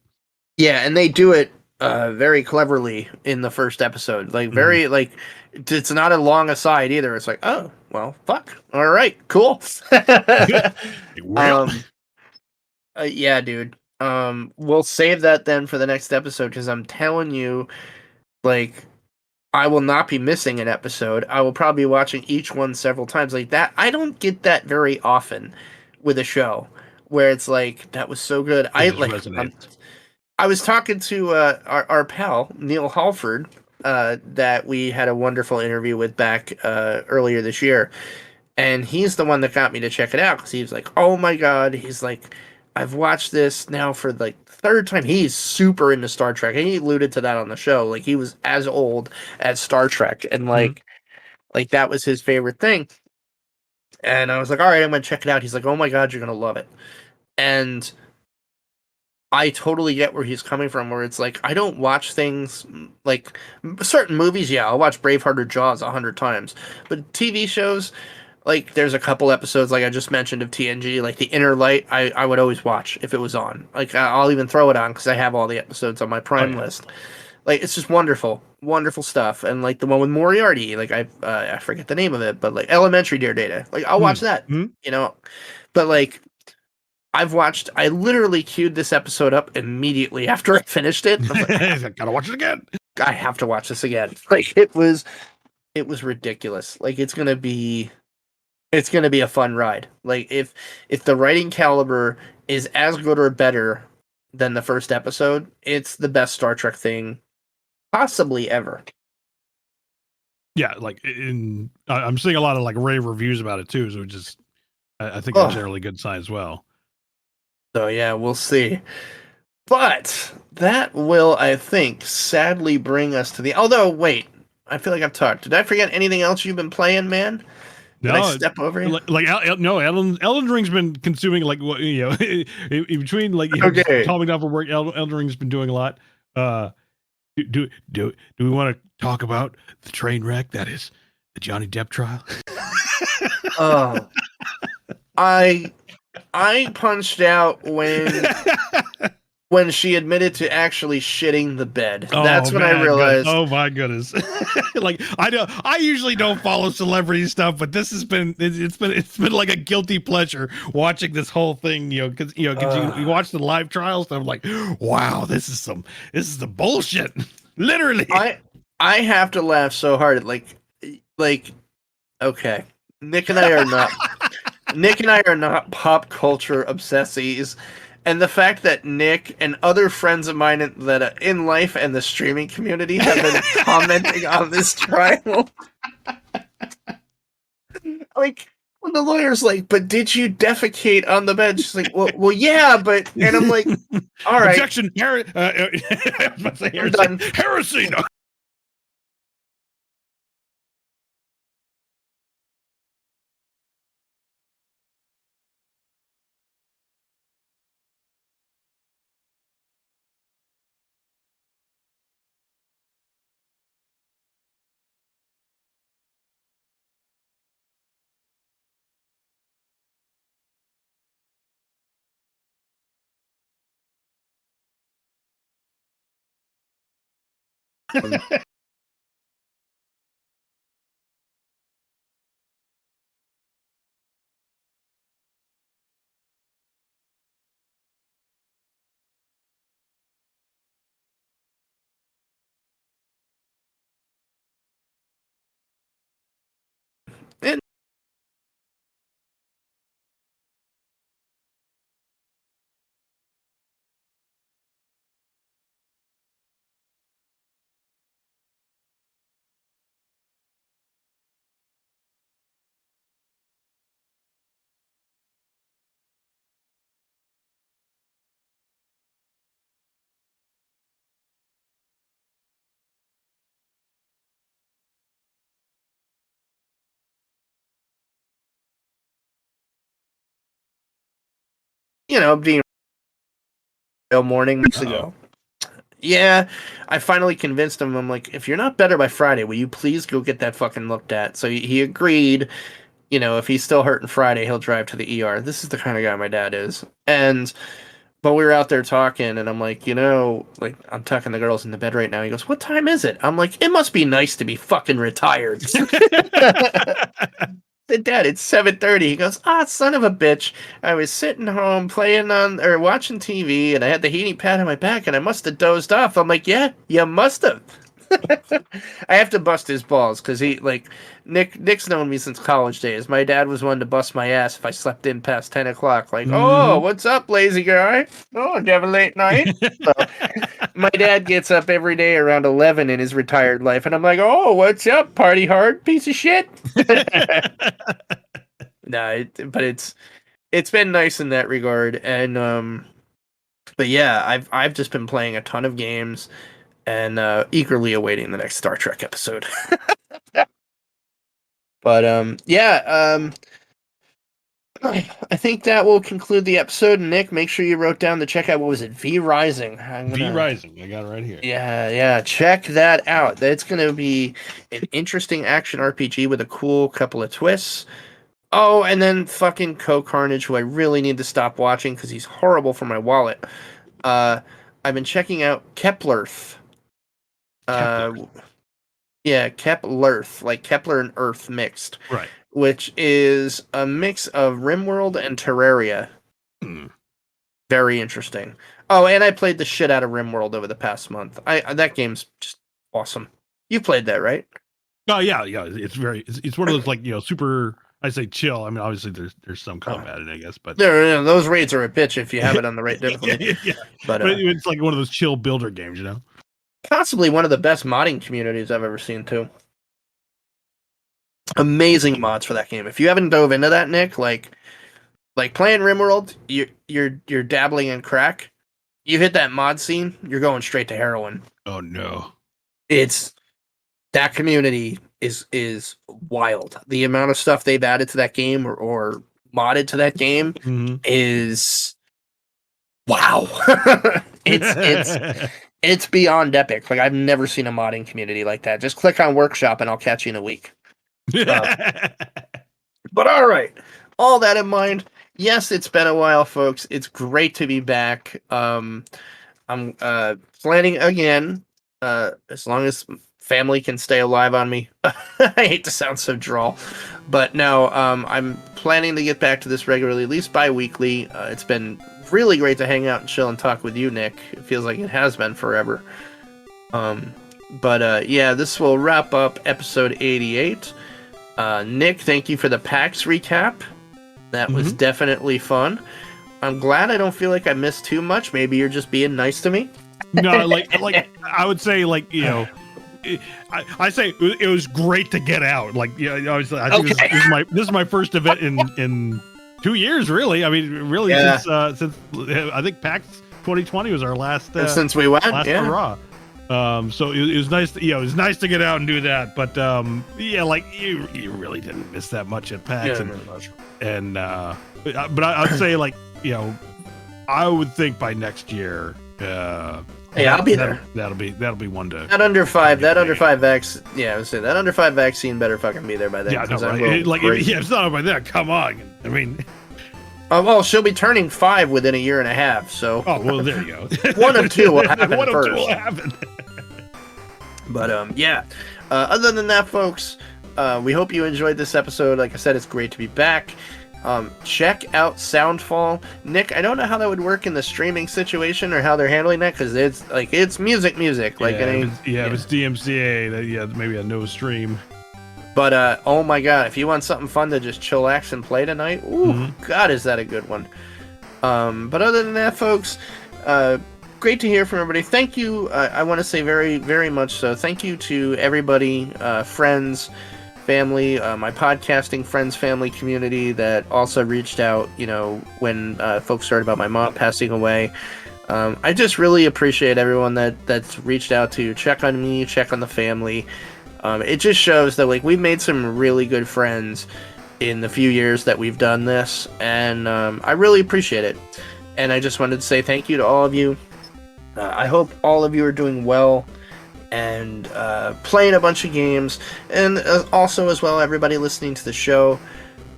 Yeah, and they do it very cleverly in the first episode. Like, very like, it's not a long aside either. It's like, oh well, fuck. All right, cool. Yeah, dude. We'll save that then for the next episode because I'm telling you, like, I will not be missing an episode. I will probably be watching each one several times. Like that, I don't get that very often with a show where it's like, that was so good. I was talking to our pal Neil Halford that we had a wonderful interview with back earlier this year, and he's the one that got me to check it out because he was like, "Oh my god!" He's like, "I've watched this now for like the 3rd time." He's super into Star Trek, and he alluded to that on the show. Like, he was as old as Star Trek, and like that was his favorite thing. And I was like, "All right, I'm gonna check it out." He's like, "Oh my god, you're gonna love it," and I totally get where he's coming from, where it's like, I don't watch things like certain movies. Yeah, I'll watch Braveheart or Jaws 100 times, but TV shows, like, there's a couple episodes, like I just mentioned, of TNG, like The Inner Light, I would always watch if it was on. Like, I'll even throw it on because I have all the episodes on my Prime list. Like, it's just wonderful. wonderful stuff. And like the one with Moriarty, like I forget the name of it, but like Elementary Dear Data, like I'll watch that, you know. But like I literally queued this episode up immediately after I finished it. And I'm like, gotta watch it again. I have to watch this again. Like it was ridiculous. Like it's gonna be a fun ride. Like if the writing caliber is as good or better than the first episode, it's the best Star Trek thing possibly ever. Yeah, like I'm seeing a lot of like rave reviews about it too, so just I think that's generally a good sign as well. So yeah, we'll see. But that will, I think, sadly bring us to the. Although, wait, I feel like I've talked. Did I forget anything else you've been playing, man? Did I step over you? No, Elden Ring's been consuming like you know in between like calming down from work. Elden Ring's been doing a lot. Do we want to talk about the train wreck that is the Johnny Depp trial? Oh, I punched out when she admitted to actually shitting the bed. That's when I realized. Oh my goodness! Like I usually don't follow celebrity stuff, but this has been it's been like a guilty pleasure watching this whole thing. You know, because you watch the live trials, and I'm like, wow, this is some bullshit. Literally, I have to laugh so hard. Like, okay, Nick and I are not pop culture obsessies. And the fact that Nick and other friends of mine that in life and the streaming community have been commenting on this trial. Like, when the lawyer's like, but did you defecate on the bed? She's like, well, yeah, but... And I'm like, all right. Objection. Heresy. No. And being morning weeks ago. Yeah, I finally convinced him. I'm like, if you're not better by Friday, will you please go get that fucking looked at? So he agreed. You know, if he's still hurting Friday, he'll drive to the ER. This is the kind of guy my dad is. But we were out there talking, and I'm like, like, I'm tucking the girls in the bed right now. He goes, what time is it? I'm like, it must be nice to be fucking retired. I said, Dad, it's 7:30. He goes, son of a bitch. I was sitting home watching TV, and I had the heating pad on my back, and I must have dozed off. I'm like, yeah, you must have. I have to bust his balls because Nick's known me since college days. My dad was one to bust my ass if I slept in past 10 o'clock. Like, oh, what's up, lazy guy? Oh, did you have a late night? So, my dad gets up every day around 11 in his retired life, and I'm like, oh, what's up, party hard, piece of shit? But it's been nice in that regard, and but yeah, I've just been playing a ton of games. And eagerly awaiting the next Star Trek episode. But I think that will conclude the episode. Nick, make sure you wrote down to check out, what was it, V Rising? V Rising, I got it right here. Yeah, check that out. That's going to be an interesting action RPG with a cool couple of twists. Oh, and then fucking Co-Carnage, who I really need to stop watching because he's horrible for my wallet. I've been checking out Keplerth. Yeah, Keplerth, like Kepler and Earth mixed, Right. which is a mix of RimWorld and Terraria. Hmm. Very interesting. Oh, and I played the shit out of RimWorld over the past month. That game's just awesome. You played that, right? Oh yeah. It's one of those like super. I say chill. I mean, obviously there's some combat in it, I guess, but Those raids are a bitch if you have it on the right difficulty. yeah. But it's like one of those chill builder games, possibly one of the best modding communities I've ever seen too. Amazing mods for that game. If you haven't dove into that, Nick, like playing RimWorld, you're dabbling in crack. You hit that mod scene, you're going straight to heroin. Oh no. It's that community is wild. The amount of stuff they've added to that game or modded to that game is wow. It's beyond epic. Like I've never seen a modding community like that. Just click on Workshop and I'll catch you in a week. But all right, all that in mind, yes, it's been a while, folks. It's great to be back. I'm planning again, as long as family can stay alive on me. I hate to sound so droll, but no, I'm planning to get back to this regularly, at least bi-weekly. It's been really great to hang out and chill and talk with you, Nick. It feels like it has been forever. But yeah, this will wrap up episode 88. Nick, thank you for the PAX recap. That was definitely fun. I'm glad I don't feel like I missed too much. Maybe you're just being nice to me. No, like I would say, I say it was great to get out. Like, I think this is my first event in 2 years, really. I mean, really, since I think PAX 2020 was our last since we went, hurrah. So it was nice. It was nice to get out and do that. But you really didn't miss that much at PAX. But I'd say I would think by next year. Hey, I'll be there. That'll be one to. That under 5 vax. Yeah, I would say that under 5 vaccine better fucking be there by then. Yeah, no, right. It's not by then. Come on. I mean. Well, she'll be turning 5 within a year and a half, so. Oh, well, there you go. One of two will happen first. One of two will happen. But, yeah. Other than that, folks, we hope you enjoyed this episode. Like I said, it's great to be back. Check out Soundfall. Nick, I don't know how that would work in the streaming situation or how they're handling that, because it's music. Like if it's DMCA, maybe a no stream. But, oh my god, if you want something fun to just chillax and play tonight, god, is that a good one. But other than that, folks, great to hear from everybody. Thank you, I want to say very, very much so. Thank you to everybody, friends, family, my podcasting friends, family community that also reached out, when folks heard about my mom passing away. I just really appreciate everyone that's reached out to check on me, check on the family. It just shows that we've made some really good friends in the few years that we've done this, and I really appreciate it. And I just wanted to say thank you to all of you. I hope all of you are doing well and playing a bunch of games, and also as well everybody listening to the show.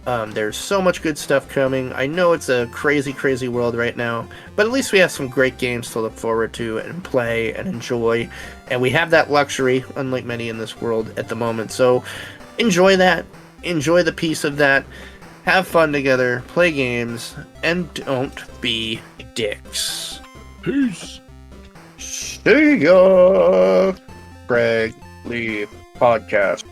There's so much good stuff coming. I know it's a crazy world right now, but at least we have some great games to look forward to and play and enjoy, and we have that luxury, unlike many in this world at the moment. So enjoy that, enjoy the peace of that, have fun together, play games, and don't be dicks. Peace. See ya. Greg Lee Podcast.